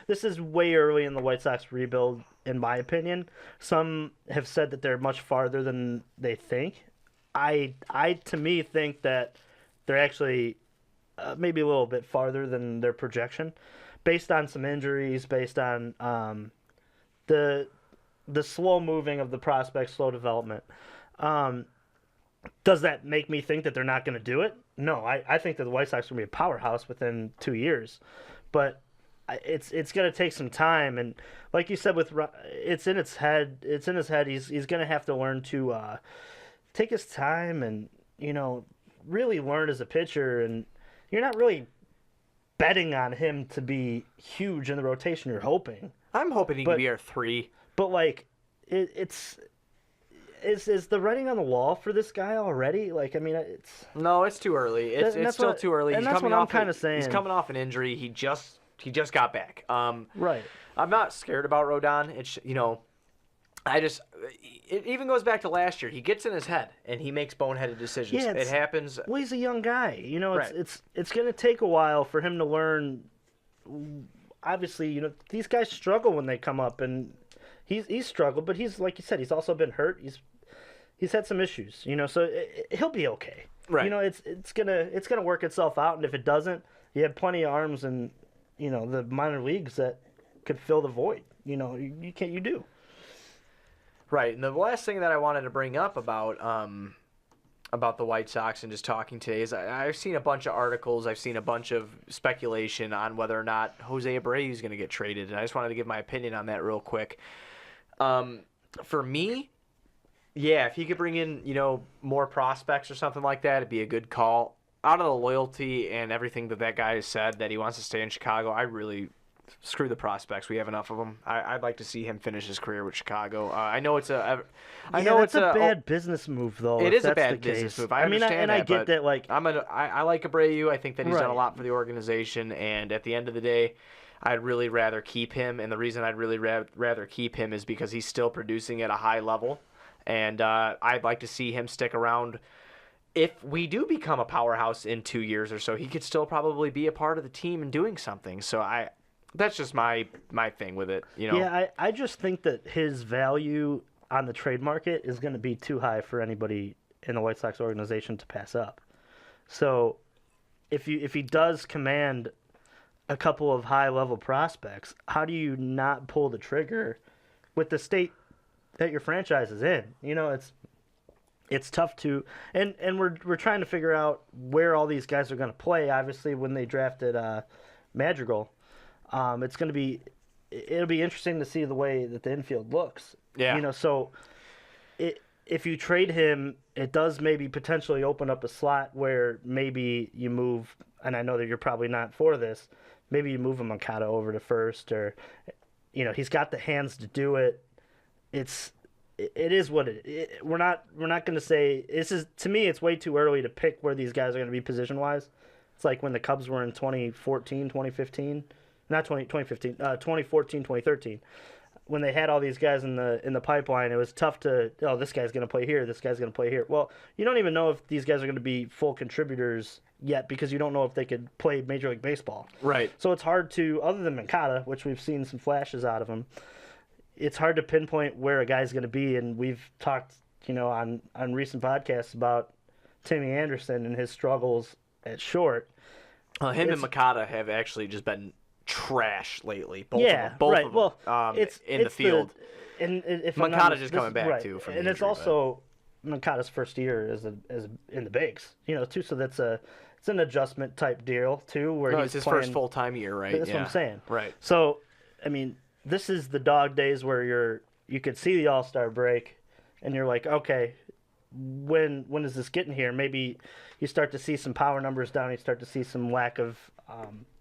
Speaker 2: this is way early in the White Sox rebuild, in my opinion. Some have said that they're much farther than they think. I to me think that they're actually maybe a little bit farther than their projection, based on some injuries, based on the slow moving of the prospect, slow development. Does that make me think that they're not going to do it? No, I think that the White Sox are going to be a powerhouse within 2 years, but it's going to take some time. And like you said, it's in his head. He's going to have to learn to take his time and really learn as a pitcher. And you're not really betting on him to be huge in the rotation. You're hoping.
Speaker 1: I'm hoping he can be our 3.
Speaker 2: But like, Is the writing on the wall for this guy already?
Speaker 1: No, it's too early. It's still too early.
Speaker 2: And that's what I'm kind of saying.
Speaker 1: He's coming off an injury. He just got back.
Speaker 2: Right.
Speaker 1: I'm not scared about Rodon. It's it even goes back to last year. He gets in his head and he makes boneheaded decisions.
Speaker 2: Yeah,
Speaker 1: it happens.
Speaker 2: Well, he's a young guy.
Speaker 1: Right.
Speaker 2: It's going to take a while for him to learn. Obviously, these guys struggle when they come up, and he's struggled, but he's, like you said, he's also been hurt. He's had some issues, so he'll be okay.
Speaker 1: Right.
Speaker 2: It's gonna work itself out, and if it doesn't, you have plenty of arms in, the minor leagues that could fill the void. You do.
Speaker 1: Right, and the last thing that I wanted to bring up about the White Sox and just talking today is I've seen a bunch of articles, I've seen a bunch of speculation on whether or not Jose Abreu is going to get traded, and I just wanted to give my opinion on that real quick. For me, yeah, if he could bring in, more prospects or something like that, it'd be a good call. Out of the loyalty and everything that guy has said that he wants to stay in Chicago, I really screw the prospects. We have enough of them. I'd like to see him finish his career with Chicago. I know it's a
Speaker 2: bad business move, though.
Speaker 1: It is a bad business move. I understand
Speaker 2: I get that.
Speaker 1: I like Abreu. I think that he's
Speaker 2: Right.
Speaker 1: done a lot for the organization, and at the end of the day, I'd really rather keep him. And the reason I'd really rather keep him is because he's still producing at a high level. And I'd like to see him stick around. If we do become a powerhouse in 2 years or so, he could still probably be a part of the team and doing something. So that's just my thing with it.
Speaker 2: Yeah, I just think that his value on the trade market is going to be too high for anybody in the White Sox organization to pass up. So if he does command a couple of high-level prospects, how do you not pull the trigger with the state that your franchise is in? It's tough to, and we're trying to figure out where all these guys are going to play. Obviously, when they drafted Madrigal, it'll be interesting to see the way that the infield looks.
Speaker 1: Yeah.
Speaker 2: So if you trade him, it does maybe potentially open up a slot where maybe you move, and I know that you're probably not for this, maybe you move a Moncada over to first, or he's got the hands to do it. It is what it. We're not going to say this is, to me, it's way too early to pick where these guys are going to be position wise. It's like when the Cubs were in 2014, 2015, not 2015, 2014, 2013. When they had all these guys in the pipeline, it was tough to, this guy's going to play here, this guy's going to play here. Well, you don't even know if these guys are going to be full contributors yet, because you don't know if they could play Major League Baseball. Right. So it's hard to, other than Moncada, which we've seen some flashes out of him, it's hard to pinpoint where a guy's going to be. And we've talked, on recent podcasts about Timmy Anderson and his struggles at short.
Speaker 1: Him and Moncada have actually just been trash lately. Both of them.
Speaker 2: Well, it's
Speaker 1: in the field.
Speaker 2: And if
Speaker 1: Moncada just coming back too from
Speaker 2: and
Speaker 1: the
Speaker 2: it's
Speaker 1: injury,
Speaker 2: also Moncada's first year as in the bigs, too. So it's an adjustment type deal too, where
Speaker 1: it's his first full time year, right?
Speaker 2: That's what I'm saying.
Speaker 1: Right.
Speaker 2: So, I mean, this is the dog days where you could see the All-Star break, and you're like, okay, when is this getting here? Maybe you start to see some power numbers down. You start to see some lack of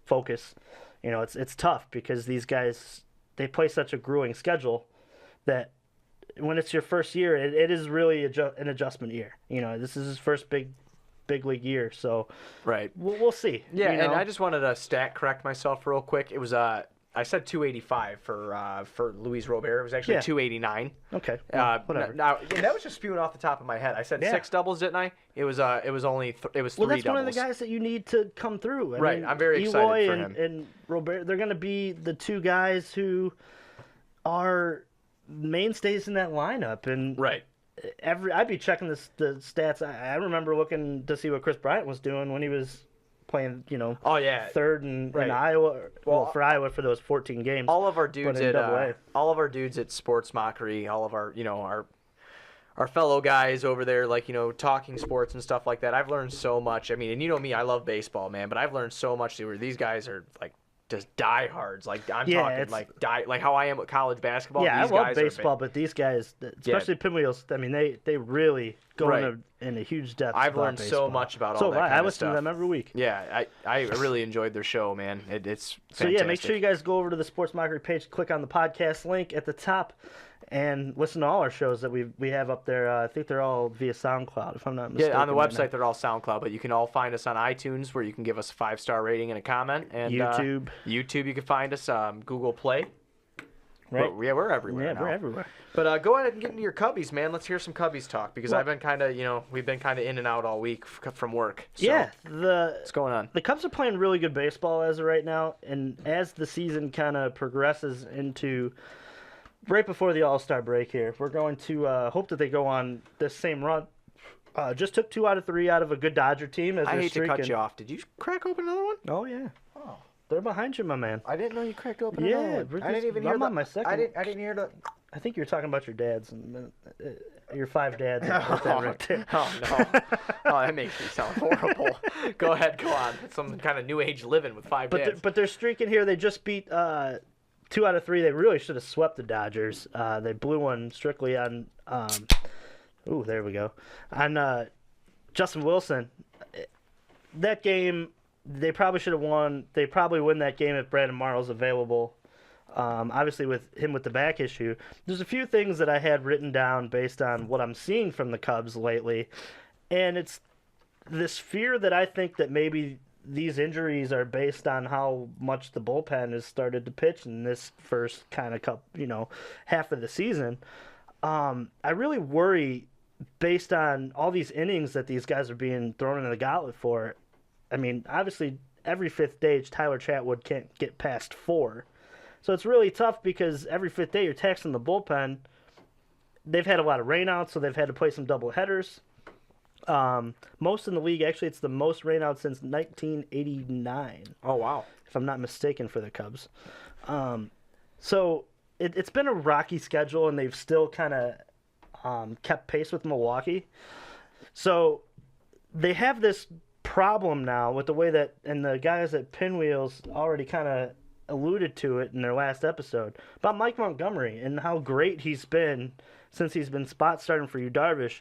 Speaker 2: focus. It's tough because these guys they play such a grueling schedule that when it's your first year, it is really an adjustment year. This is his first big league year, so
Speaker 1: right.
Speaker 2: We'll see.
Speaker 1: Yeah, and I just wanted to stat correct myself real quick. It was I said 285 for Luis Robert. It was actually 289.
Speaker 2: Okay.
Speaker 1: Whatever. Now that was just spewing off the top of my head. I said 6 doubles, didn't I? It was only 3 doubles.
Speaker 2: Well, that's one of the guys that you need to come through.
Speaker 1: I mean, I'm very excited for him.
Speaker 2: And Robert, they're going to be the 2 guys who are mainstays in that lineup. And
Speaker 1: right.
Speaker 2: I'd be checking the stats. I remember looking to see what Chris Bryant was doing when he was playing, third in Iowa. Well, for Iowa for those 14 games.
Speaker 1: All of our dudes at Sports Mockery, all of our our fellow guys over there, like, talking sports and stuff like that. I've learned so much. I mean, and you know me, I love baseball, man, but I've learned so much where these guys are like just diehards. Like I'm talking like how I am with college basketball.
Speaker 2: Yeah,
Speaker 1: these
Speaker 2: I love
Speaker 1: guys
Speaker 2: baseball, but these guys, especially Pinwheels, I mean, they really go in a huge depth.
Speaker 1: I've learned so much about all that kind
Speaker 2: I
Speaker 1: of
Speaker 2: listen
Speaker 1: stuff.
Speaker 2: to them every week.
Speaker 1: Yeah, I really enjoyed their show, man. It's fantastic.
Speaker 2: So yeah, make sure you guys go over to the Sports Mockery page, click on the podcast link at the top, and listen to all our shows that we have up there. I think they're all via SoundCloud, if I'm not mistaken.
Speaker 1: Yeah, on the website they're all SoundCloud, but you can all find us on iTunes, where you can give us a 5-star rating and a comment. And
Speaker 2: YouTube,
Speaker 1: you can find us Google Play.
Speaker 2: Right.
Speaker 1: We're everywhere.
Speaker 2: Yeah, we're everywhere.
Speaker 1: But go ahead and get into your Cubbies, man. Let's hear some Cubbies talk, because I've been kind of, we've been kind of in and out all week from work. So
Speaker 2: yeah,
Speaker 1: what's going on?
Speaker 2: The Cubs are playing really good baseball as of right now, and as the season kind of progresses into right before the All-Star break here, we're going to hope that they go on this same run. Just took 2 out of 3 out of a good Dodger team.
Speaker 1: I hate to cut you off. Did you crack open another one?
Speaker 2: Oh, yeah.
Speaker 1: Oh.
Speaker 2: They're behind you, my man.
Speaker 1: I didn't know you cracked open another one. I didn't even hear
Speaker 2: on my second.
Speaker 1: I didn't hear the...
Speaker 2: I think you were talking about your dads and your 5 dads. Right there.
Speaker 1: Oh, no. Oh, that makes me sound horrible. Go ahead, go on. It's some kind of new age living with 5 dads.
Speaker 2: But they're streaking here. They just beat 2 out of 3. They really should have swept the Dodgers. They blew one strictly on there we go. On Justin Wilson. That game, they probably should have won. They probably win that game if Brandon Marl's available. Obviously, with him with the back issue, there's a few things that I had written down based on what I'm seeing from the Cubs lately, and it's this fear that I think that maybe these injuries are based on how much the bullpen has started to pitch in this first kind of half of the season. I really worry based on all these innings that these guys are being thrown in the gauntlet for. I mean, obviously, every 5th day, Tyler Chatwood can't get past 4. So it's really tough because every 5th day you're taxing the bullpen. They've had a lot of rainouts, so they've had to play some double headers. Most in the league, actually, it's the most rainouts since 1989.
Speaker 1: Oh, wow.
Speaker 2: If I'm not mistaken, for the Cubs. So it's been a rocky schedule, and they've still kind of kept pace with Milwaukee. So they have this problem now with the way that, and the guys at Pinwheels already kind of alluded to it in their last episode, about Mike Montgomery and how great he's been since he's been spot starting for Yu Darvish.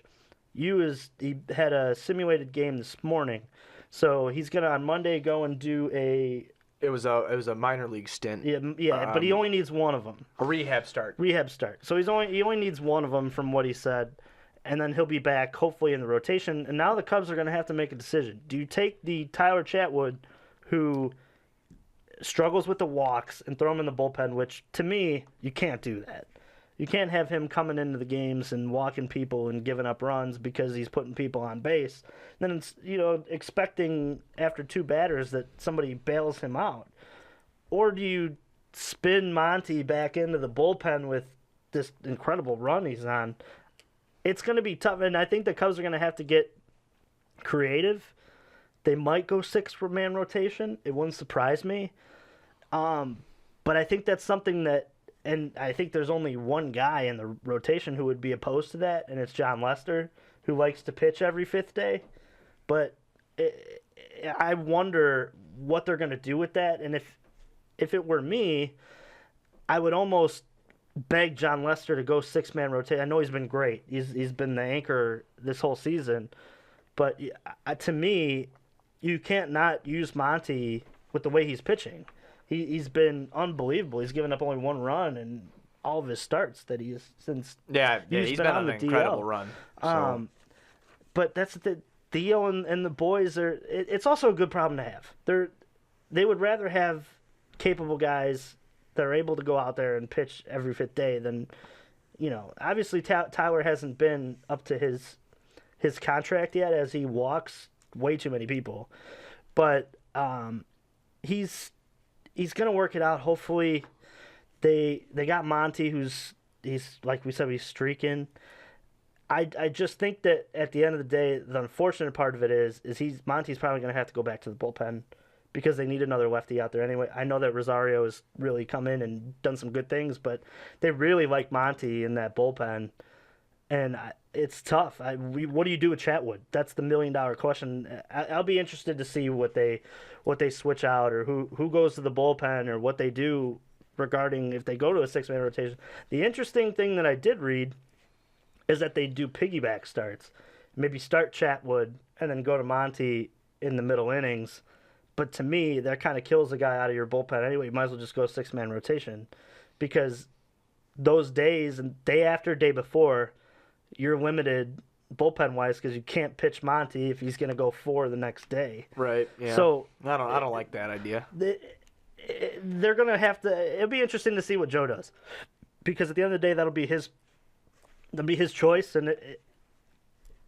Speaker 2: He had a simulated game this morning, so he's gonna on Monday go and do a. It was
Speaker 1: a minor league stint.
Speaker 2: Yeah, but he only needs one of them.
Speaker 1: A rehab start.
Speaker 2: So he only needs one of them, from what he said, and then he'll be back hopefully in the rotation. And now the Cubs are gonna have to make a decision. Do you take the Tyler Chatwood, who struggles with the walks, and throw him in the bullpen, which to me, you can't do that. You can't have him coming into the games and walking people and giving up runs because he's putting people on base. Then it's, expecting after 2 batters that somebody bails him out. Or do you spin Monty back into the bullpen with this incredible run he's on? It's going to be tough, and I think the Cubs are going to have to get creative. They might go 6-man rotation. It wouldn't surprise me. But I think that's something that, and I think there's only one guy in the rotation who would be opposed to that, and it's John Lester, who likes to pitch every 5th day. But I wonder what they're going to do with that. And if it were me, I would almost beg John Lester to go 6-man rotation. I know he's been great. He's been the anchor this whole season. But to me, you can't not use Monty with the way he's pitching. He's been unbelievable. He's given up only 1 run in all of his starts that he's since.
Speaker 1: Yeah, he's been on an incredible run. So.
Speaker 2: But that's the Theo and the boys are. It's also a good problem to have. They would rather have capable guys that are able to go out there and pitch every 5th day than, obviously Tyler hasn't been up to his contract yet, as he walks way too many people, but he's gonna work it out. Hopefully, they got Monty, he's like we said, he's streaking. I just think that at the end of the day, the unfortunate part of it is Monty's probably going to have to go back to the bullpen because they need another lefty out there anyway. I know that Rosario has really come in and done some good things, but they really like Monty in that bullpen, and it's tough. What do you do with Chatwood? That's the $1 million question. I'll be interested to see what they switch out, or who goes to the bullpen, or what they do regarding if they go to a 6-man rotation. The interesting thing that I did read is that they do piggyback starts. Maybe start Chatwood and then go to Monty in the middle innings. But to me, that kind of kills the guy out of your bullpen anyway. You might as well just go 6-man rotation, because those days and day after, day before, you're limited bullpen-wise because you can't pitch Monty if he's going to go 4 the next day.
Speaker 1: Right, yeah.
Speaker 2: So
Speaker 1: I don't like that idea.
Speaker 2: They're going to have to – it'll be interesting to see what Joe does, because at the end of the day, that'll be his choice, and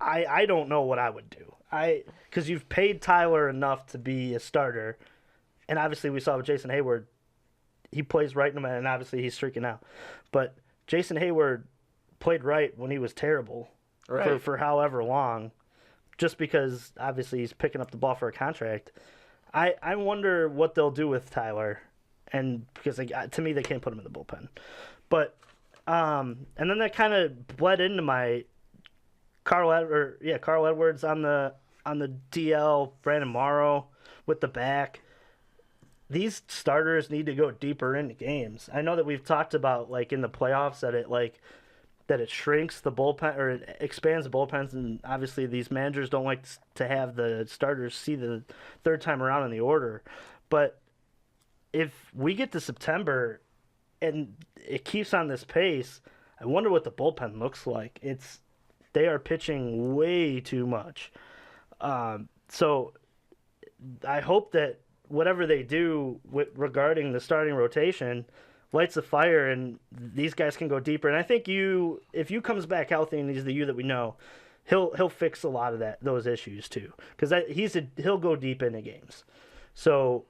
Speaker 2: I don't know what I would do. Because you've paid Tyler enough to be a starter, and obviously we saw with Jason Hayward, he plays right, and obviously he's streaking out. But Jason Hayward played right when he was terrible for however long, just because obviously he's picking up the ball for a contract. I wonder what they'll do with Tyler, and because to me they can't put him in the bullpen, but. And then that kind of bled into my Carl Edwards on the DL, Brandon Morrow with the back. These starters need to go deeper into games. I know that we've talked about, like, in the playoffs that it shrinks the bullpen, or it expands the bullpens, and obviously these managers don't like to have the starters see the 3rd time around in the order. But if we get to September and it keeps on this pace, I wonder what the bullpen looks like. They are pitching way too much. So I hope that whatever they do regarding the starting rotation lights a fire, and these guys can go deeper. And I think if you comes back healthy and he's the you that we know, he'll fix a lot of those issues too, because he'll go deep into games. So.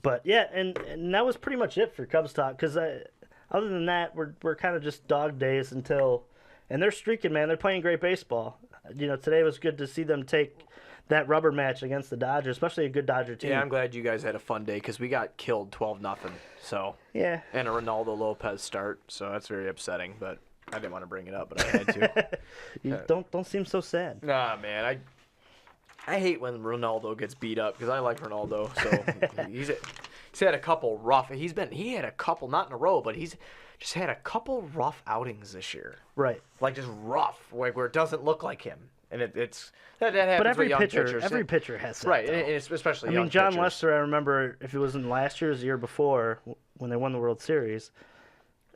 Speaker 2: But yeah, and that was pretty much it for Cubs talk. Because other than that, we're kind of just dog days until, and they're streaking, man. They're playing great baseball. Today was good to see them take that rubber match against the Dodgers, especially a good Dodger team.
Speaker 1: Yeah, I'm glad you guys had a fun day, because we got killed 12-0. So
Speaker 2: yeah,
Speaker 1: and a Ronaldo Lopez start, so that's very upsetting. But I didn't want to bring it up, but I had to.
Speaker 2: You don't seem so sad.
Speaker 1: Nah, man, I hate when Ronaldo gets beat up, because I like Ronaldo. So he's had a couple rough. He had a couple, not in a row, but he's just had a couple rough outings this year.
Speaker 2: Right.
Speaker 1: Like just rough, like where it doesn't look like him, and that happens.
Speaker 2: But every
Speaker 1: with young pitchers.
Speaker 2: Every pitcher has that.
Speaker 1: Right,
Speaker 2: though.
Speaker 1: and especially.
Speaker 2: I mean, John Lester. I remember if it was in last year's year before when they won the World Series,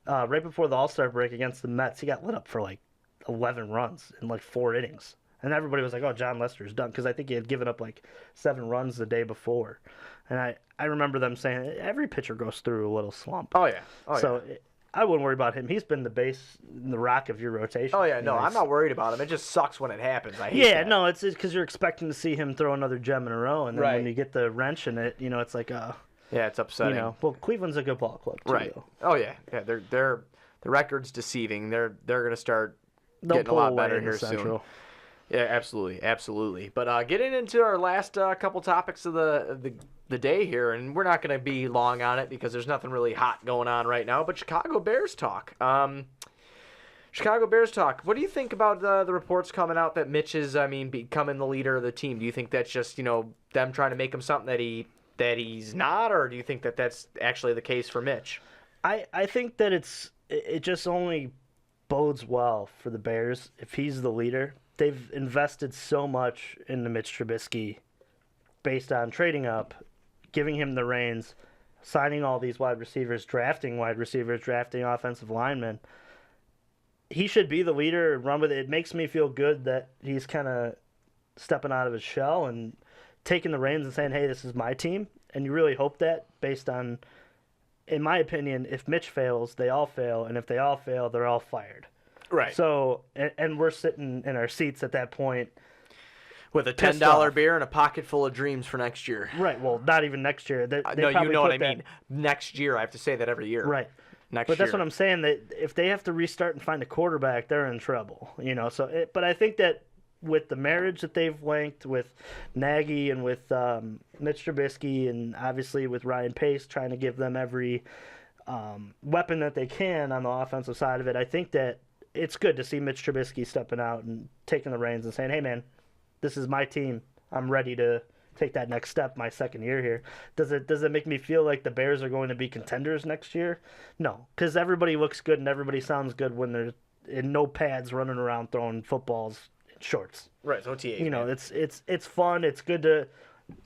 Speaker 2: right before the All-Star break against the Mets, he got lit up for like 11 runs in like 4 innings. And everybody was like, oh, John Lester's done, because I think he had given up like 7 runs the day before. And I remember them saying every pitcher goes through a little slump.
Speaker 1: Oh, yeah.
Speaker 2: I wouldn't worry about him. He's been the base, the rock of your rotation.
Speaker 1: Oh, yeah. No, I'm not worried about him. It just sucks when it happens. I hate that.
Speaker 2: No, it's because you're expecting to see him throw another gem in a row. And then when you get the wrench in it, it's like,
Speaker 1: yeah, it's upsetting.
Speaker 2: Well, Cleveland's a good ball club, too.
Speaker 1: Right.
Speaker 2: Though.
Speaker 1: Oh, yeah. Yeah, the record's deceiving. They're going to start getting a lot better here soon. Yeah, absolutely. But getting into our last couple topics of the day here, and we're not going to be long on it because there's nothing really hot going on right now, but Chicago Bears talk. Chicago Bears talk. What do you think about the reports coming out that Mitch is, becoming the leader of the team? Do you think that's just, them trying to make him something that he's not, or do you think that that's actually the case for Mitch?
Speaker 2: I think that it just only bodes well for the Bears if he's the leader. They've invested so much into Mitch Trubisky based on trading up, giving him the reins, signing all these wide receivers, drafting wide receivers, drafting offensive linemen. He should be the leader and run with it. It makes me feel good that he's kind of stepping out of his shell and taking the reins and saying, hey, this is my team. And you really hope that based on, in my opinion, if Mitch fails, they all fail. And if they all fail, they're all fired.
Speaker 1: Right.
Speaker 2: So, and we're sitting in our seats at that point.
Speaker 1: With a $10 beer and a pocket full of dreams for next year.
Speaker 2: Right. Well, not even next year. They
Speaker 1: no, you know what I
Speaker 2: that...
Speaker 1: mean. Next year. I have to say that every year.
Speaker 2: Right.
Speaker 1: Next
Speaker 2: but
Speaker 1: year.
Speaker 2: that's what I'm saying. That if they have to restart and find a quarterback, they're in trouble. You know. So, but I think that with the marriage that they've linked with Nagy and with Mitch Trubisky and obviously with Ryan Pace trying to give them every weapon that they can on the offensive side of it, I think that it's good to see Mitch Trubisky stepping out and taking the reins and saying, hey, man, this is my team. I'm ready to take that next step my second year here. Does it make me feel like the Bears are going to be contenders next year? No, because everybody looks good and everybody sounds good when they're in no pads running around throwing footballs in shorts.
Speaker 1: Right, it's OTA.
Speaker 2: You know, it's fun. It's good to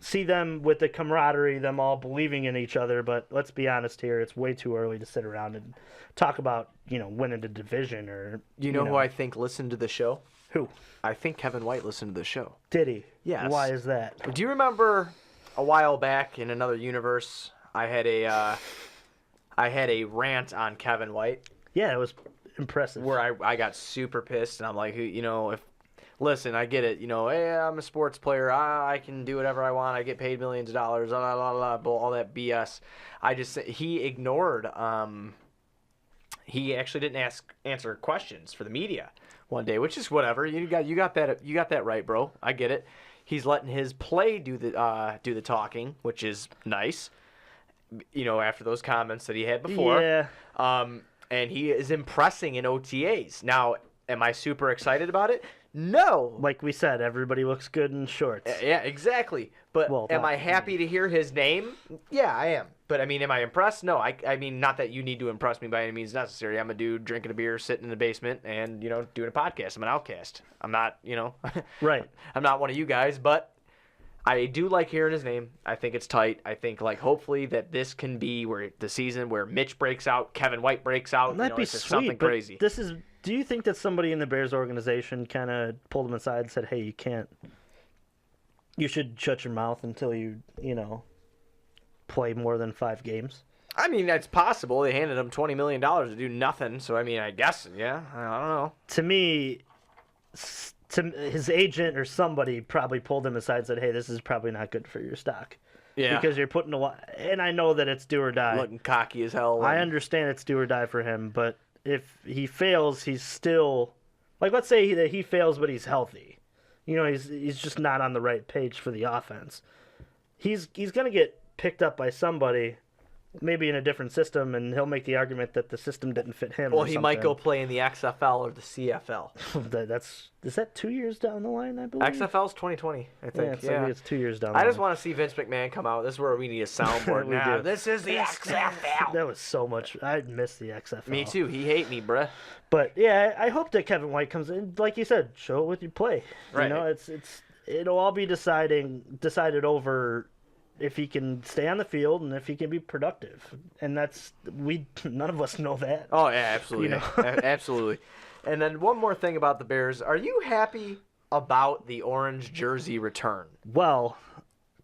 Speaker 2: see them with the camaraderie, them all believing in each other. But let's be honest here, it's way too early to sit around and talk about, winning the division or.
Speaker 1: You know who I think listened to the show?
Speaker 2: Who?
Speaker 1: I think Kevin White listened to the show.
Speaker 2: Did he?
Speaker 1: Yes.
Speaker 2: Why is that?
Speaker 1: Do you remember a while back in another universe, I had a rant on Kevin White?
Speaker 2: Yeah, it was impressive.
Speaker 1: Where I got super pissed, and I'm like, listen, I get it. Hey, I'm a sports player. I can do whatever I want. I get paid millions of dollars. Blah, blah, blah, all that BS. He ignored. He actually didn't answer questions for the media one day, which is whatever. You got that right, bro. I get it. He's letting his play do the talking, which is nice. After those comments that he had before.
Speaker 2: Yeah.
Speaker 1: And he is impressing in OTAs. Now, am I super excited about it? No.
Speaker 2: Like we said, everybody looks good in shorts.
Speaker 1: Yeah, exactly. But am I happy to hear his name? Yeah, I am. But, am I impressed? No. I mean, not that you need to impress me by any means necessary. I'm a dude drinking a beer, sitting in the basement, and, doing a podcast. I'm an outcast. I'm not,
Speaker 2: Right.
Speaker 1: I'm not one of you guys, but I do like hearing his name. I think it's tight. I think, hopefully that this can be where the season where Mitch breaks out, Kevin White breaks out.
Speaker 2: That'd be
Speaker 1: it's
Speaker 2: sweet,
Speaker 1: something
Speaker 2: but
Speaker 1: crazy.
Speaker 2: Do you think that somebody in the Bears organization kind of pulled him aside and said, hey, you should shut your mouth until you play more than 5 games?
Speaker 1: I mean, that's possible. They handed him $20 million to do nothing. So, I guess, yeah. I don't know.
Speaker 2: To me, his agent or somebody probably pulled him aside and said, hey, this is probably not good for your stock.
Speaker 1: Yeah.
Speaker 2: Because you're putting a lot. And I know that it's do or die.
Speaker 1: Looking cocky as hell.
Speaker 2: I understand it's do or die for him, but if he fails, he's still. Let's say that he fails, but he's healthy. He's just not on the right page for the offense. He's going to get picked up by somebody, maybe in a different system, and he'll make the argument that the system didn't fit him.
Speaker 1: Well, he might go play in the XFL or the CFL.
Speaker 2: Is that 2 years down the line, I believe?
Speaker 1: XFL's 2020, I think.
Speaker 2: Yeah, it's 2 years down the line.
Speaker 1: I just want to see Vince McMahon come out. This is where we need a soundboard now.
Speaker 2: Do.
Speaker 1: This is the XFL.
Speaker 2: That was so much. I miss the XFL.
Speaker 1: Me too. He hate me, bruh.
Speaker 2: But, yeah, I hope that Kevin White comes in. Like you said, show it with your play.
Speaker 1: Right.
Speaker 2: It'll all be decided over if he can stay on the field and if he can be productive. And none of us know that.
Speaker 1: Oh, yeah, absolutely. Absolutely. And then one more thing about the Bears. Are you happy about the orange jersey return?
Speaker 2: Well,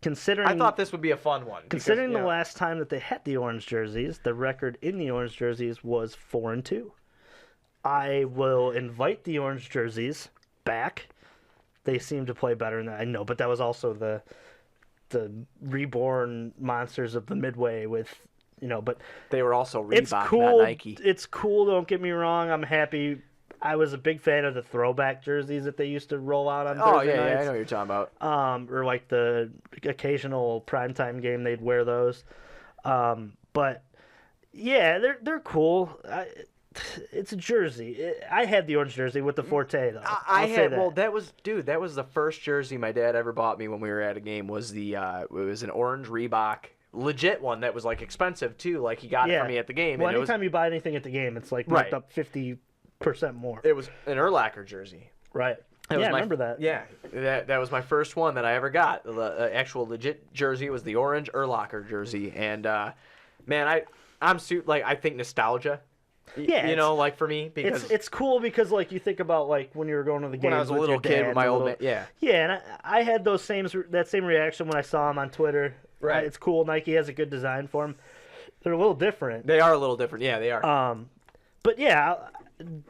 Speaker 2: considering...
Speaker 1: I thought this would be a fun one.
Speaker 2: Considering the last time that they had the orange jerseys, the record in the orange jerseys was 4-2. I will invite the orange jerseys back. They seem to play better than that. I know, but that was also the reborn monsters of the Midway with, but
Speaker 1: they were also Reebok,
Speaker 2: it's cool.
Speaker 1: Not Nike.
Speaker 2: It's cool. Don't get me wrong. I'm happy. I was a big fan of the throwback jerseys that they used to roll out on Thursday nights.
Speaker 1: Yeah, I know what you're talking about.
Speaker 2: Or like the occasional primetime game, they'd wear those. But yeah, they're cool. It's a jersey. I had the orange jersey with the Forte though.
Speaker 1: That was the first jersey my dad ever bought me when we were at a game. Was it was an orange Reebok, legit one that was expensive too. He got it for me at the game.
Speaker 2: Well, anytime you buy anything at the game, it's marked up 50% more.
Speaker 1: It was an Urlacher jersey.
Speaker 2: Right. I remember that.
Speaker 1: Yeah, that was my first one that I ever got. The actual legit jersey was the orange Urlacher jersey, and Man, I think nostalgia.
Speaker 2: Yeah,
Speaker 1: you know, like for me, because
Speaker 2: it's cool because like you think about like when you were going to the games
Speaker 1: when I was a
Speaker 2: with
Speaker 1: little
Speaker 2: your
Speaker 1: kid
Speaker 2: dad
Speaker 1: with my
Speaker 2: and
Speaker 1: old
Speaker 2: little-
Speaker 1: man,
Speaker 2: and I had that same reaction when I saw him on Twitter.
Speaker 1: Right.
Speaker 2: It's cool. Nike has a good design for them. They're a little different.
Speaker 1: they are a little different. Yeah, they are.
Speaker 2: But yeah,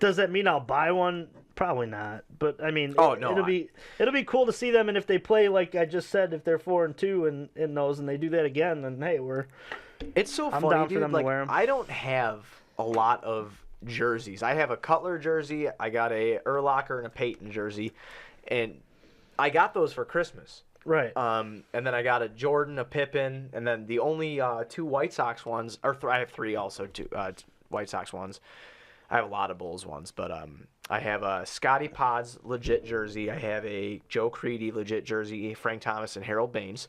Speaker 2: does that mean I'll buy one? Probably not. But I mean,
Speaker 1: Oh, no,
Speaker 2: it'll be cool to see them, and if they play like I just said, if they're 4-2 in those, and they do that again, then hey,
Speaker 1: It's so
Speaker 2: I'm
Speaker 1: funny,
Speaker 2: down for
Speaker 1: dude.
Speaker 2: them to
Speaker 1: Like,
Speaker 2: wear 'em.
Speaker 1: I don't have a lot of jerseys. I have a Cutler jersey. I got a Urlacher and a Peyton jersey, and I got those for Christmas.
Speaker 2: right.
Speaker 1: And then I got a Jordan, a Pippen, and then the only 2 White Sox ones, or I have 3 also, 2 White Sox ones. I have a lot of Bulls ones, but I have a Scotty Pods legit jersey. I have a Joe Creedy legit jersey, Frank Thomas, and Harold Baines.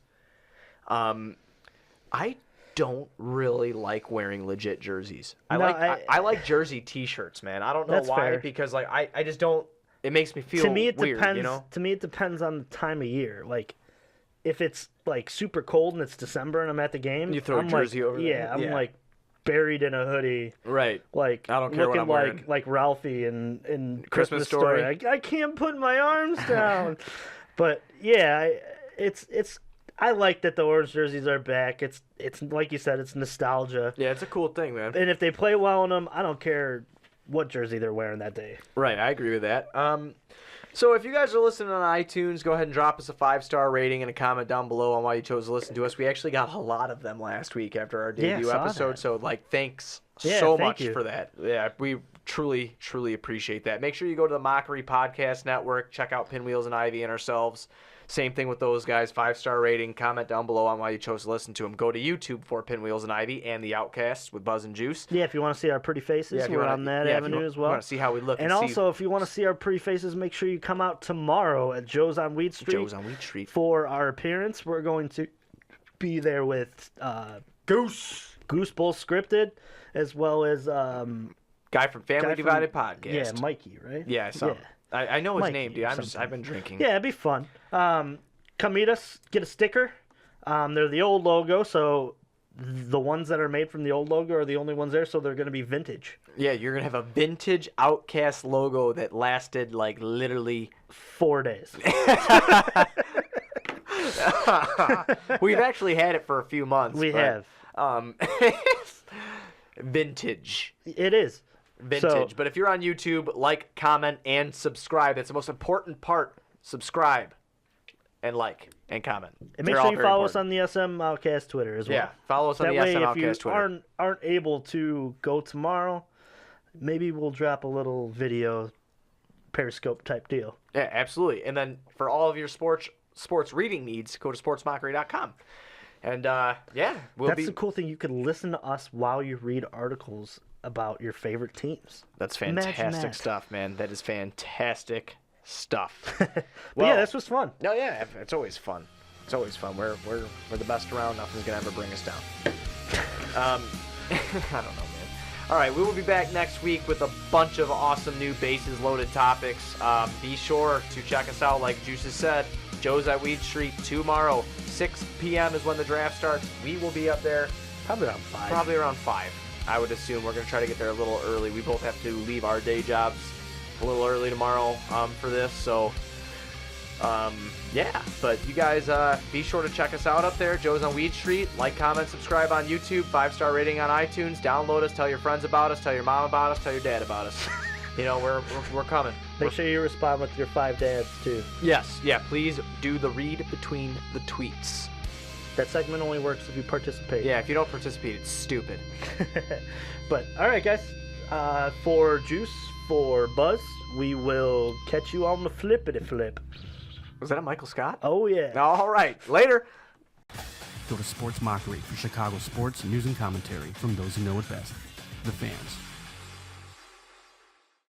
Speaker 1: I don't really like wearing legit jerseys. I like jersey T-shirts, man. I don't know
Speaker 2: That's
Speaker 1: why,
Speaker 2: fair.
Speaker 1: because like I just don't. It makes me feel
Speaker 2: To me, it
Speaker 1: weird,
Speaker 2: depends.
Speaker 1: you know?
Speaker 2: To me, it depends on the time of year. Like, if it's like super cold and it's December and I'm at the game,
Speaker 1: You throw a
Speaker 2: I'm
Speaker 1: jersey
Speaker 2: like,
Speaker 1: over
Speaker 2: yeah,
Speaker 1: there.
Speaker 2: I'm
Speaker 1: Yeah.
Speaker 2: like buried in a hoodie,
Speaker 1: Right.
Speaker 2: like
Speaker 1: I don't care what
Speaker 2: looking
Speaker 1: I'm wearing.
Speaker 2: like Ralphie in
Speaker 1: Christmas Story.
Speaker 2: I can't put my arms down. But yeah, I like that the orange jerseys are back. It's like you said, it's nostalgia.
Speaker 1: Yeah, it's a cool thing, man.
Speaker 2: And if they play well in them, I don't care what jersey they're wearing that day.
Speaker 1: Right, I agree with that. So if you guys are listening on iTunes, go ahead and drop us a 5-star rating and a comment down below on why you chose to listen to us. We actually got a lot of them last week after our
Speaker 2: Yeah,
Speaker 1: debut
Speaker 2: saw
Speaker 1: episode,
Speaker 2: that.
Speaker 1: so like thanks
Speaker 2: Yeah,
Speaker 1: so
Speaker 2: thank
Speaker 1: much
Speaker 2: you.
Speaker 1: for that. Yeah, we truly appreciate that. Make sure you go to the Mockery Podcast Network, check out Pinwheels and Ivy and ourselves. Same thing with those guys, 5-star rating, comment down below on why you chose to listen to them. Go to YouTube for Pinwheels and Ivy and the Outcasts with Buzz and Juice.
Speaker 2: Yeah, if you want to see our pretty faces,
Speaker 1: if you
Speaker 2: we're
Speaker 1: wanna-
Speaker 2: on that
Speaker 1: if you
Speaker 2: avenue as
Speaker 1: You
Speaker 2: well.
Speaker 1: want to see how we look
Speaker 2: And
Speaker 1: see
Speaker 2: also, if you want to see our pretty faces, make sure you come out tomorrow at Joe's on Weed Street.
Speaker 1: Joe's on Weed Street.
Speaker 2: For our appearance. We're going to be there with
Speaker 1: Goose
Speaker 2: Bull Scripted, as well as
Speaker 1: guy from Family Divided Podcast.
Speaker 2: Yeah, Mikey, right?
Speaker 1: Yeah, so I know his
Speaker 2: Mikey
Speaker 1: name, dude.
Speaker 2: or
Speaker 1: I've been drinking.
Speaker 2: Yeah, it'd be fun. Come meet us, get a sticker. They're the old logo, so the ones that are made from the old logo are the only ones there, so they're going to be vintage.
Speaker 1: Yeah, you're gonna have a vintage Outcast logo that lasted like literally
Speaker 2: 4 days.
Speaker 1: We've actually had it for a few months.
Speaker 2: We have.
Speaker 1: Vintage.
Speaker 2: It is.
Speaker 1: Vintage.
Speaker 2: So-
Speaker 1: But if you're on YouTube, like, comment, and subscribe. That's the most important part. Subscribe and like and comment.
Speaker 2: And make sure you follow us on the SM Outcast Twitter as well.
Speaker 1: Yeah, follow us on
Speaker 2: That
Speaker 1: the
Speaker 2: way,
Speaker 1: SM
Speaker 2: if
Speaker 1: Outcast
Speaker 2: you
Speaker 1: Twitter.
Speaker 2: aren't able to go tomorrow, maybe we'll drop a little video Periscope type deal.
Speaker 1: Yeah, absolutely. And then for all of your sports reading needs, go to sportsmockery.com. And yeah,
Speaker 2: That's the cool thing. You can listen to us while you read articles about your favorite teams.
Speaker 1: That's
Speaker 2: Imagine
Speaker 1: fantastic
Speaker 2: that.
Speaker 1: stuff, man. That is fantastic stuff.
Speaker 2: But
Speaker 1: Well-
Speaker 2: yeah, this was fun.
Speaker 1: No, yeah, it's always fun. It's always fun. We're the best around. Nothing's gonna ever bring us down. I don't know, man. All right, we will be back next week with a bunch of awesome new bases loaded topics. Be sure to check us out, like Juice has said. Joe's at Weed Street tomorrow. 6 p.m. is when the draft starts. We will be up there
Speaker 2: Probably around 5.
Speaker 1: probably around 5. I would assume we're gonna try to get there a little early. We both have to leave our day jobs a little early tomorrow for this, so yeah. But you guys be sure to check us out up there. Joe's on Weed Street. Like, comment, subscribe on YouTube. 5-star rating on iTunes. Download us. Tell your friends about us. Tell your mom about us. Tell your dad about us. You know, we're coming.
Speaker 2: Make sure you respond with your 5 dads too.
Speaker 1: Yes, yeah. Please do the read between the tweets.
Speaker 2: That segment only works if you participate.
Speaker 1: Yeah, if you don't participate, it's stupid.
Speaker 2: But all right, guys. For Juice, for Buzz, we will catch you on the flippity flip.
Speaker 1: Was that a Michael Scott?
Speaker 2: Oh yeah.
Speaker 1: All right. Later.
Speaker 3: Go to Sports Mockery for Chicago sports, news, and commentary from those who know it best, the fans.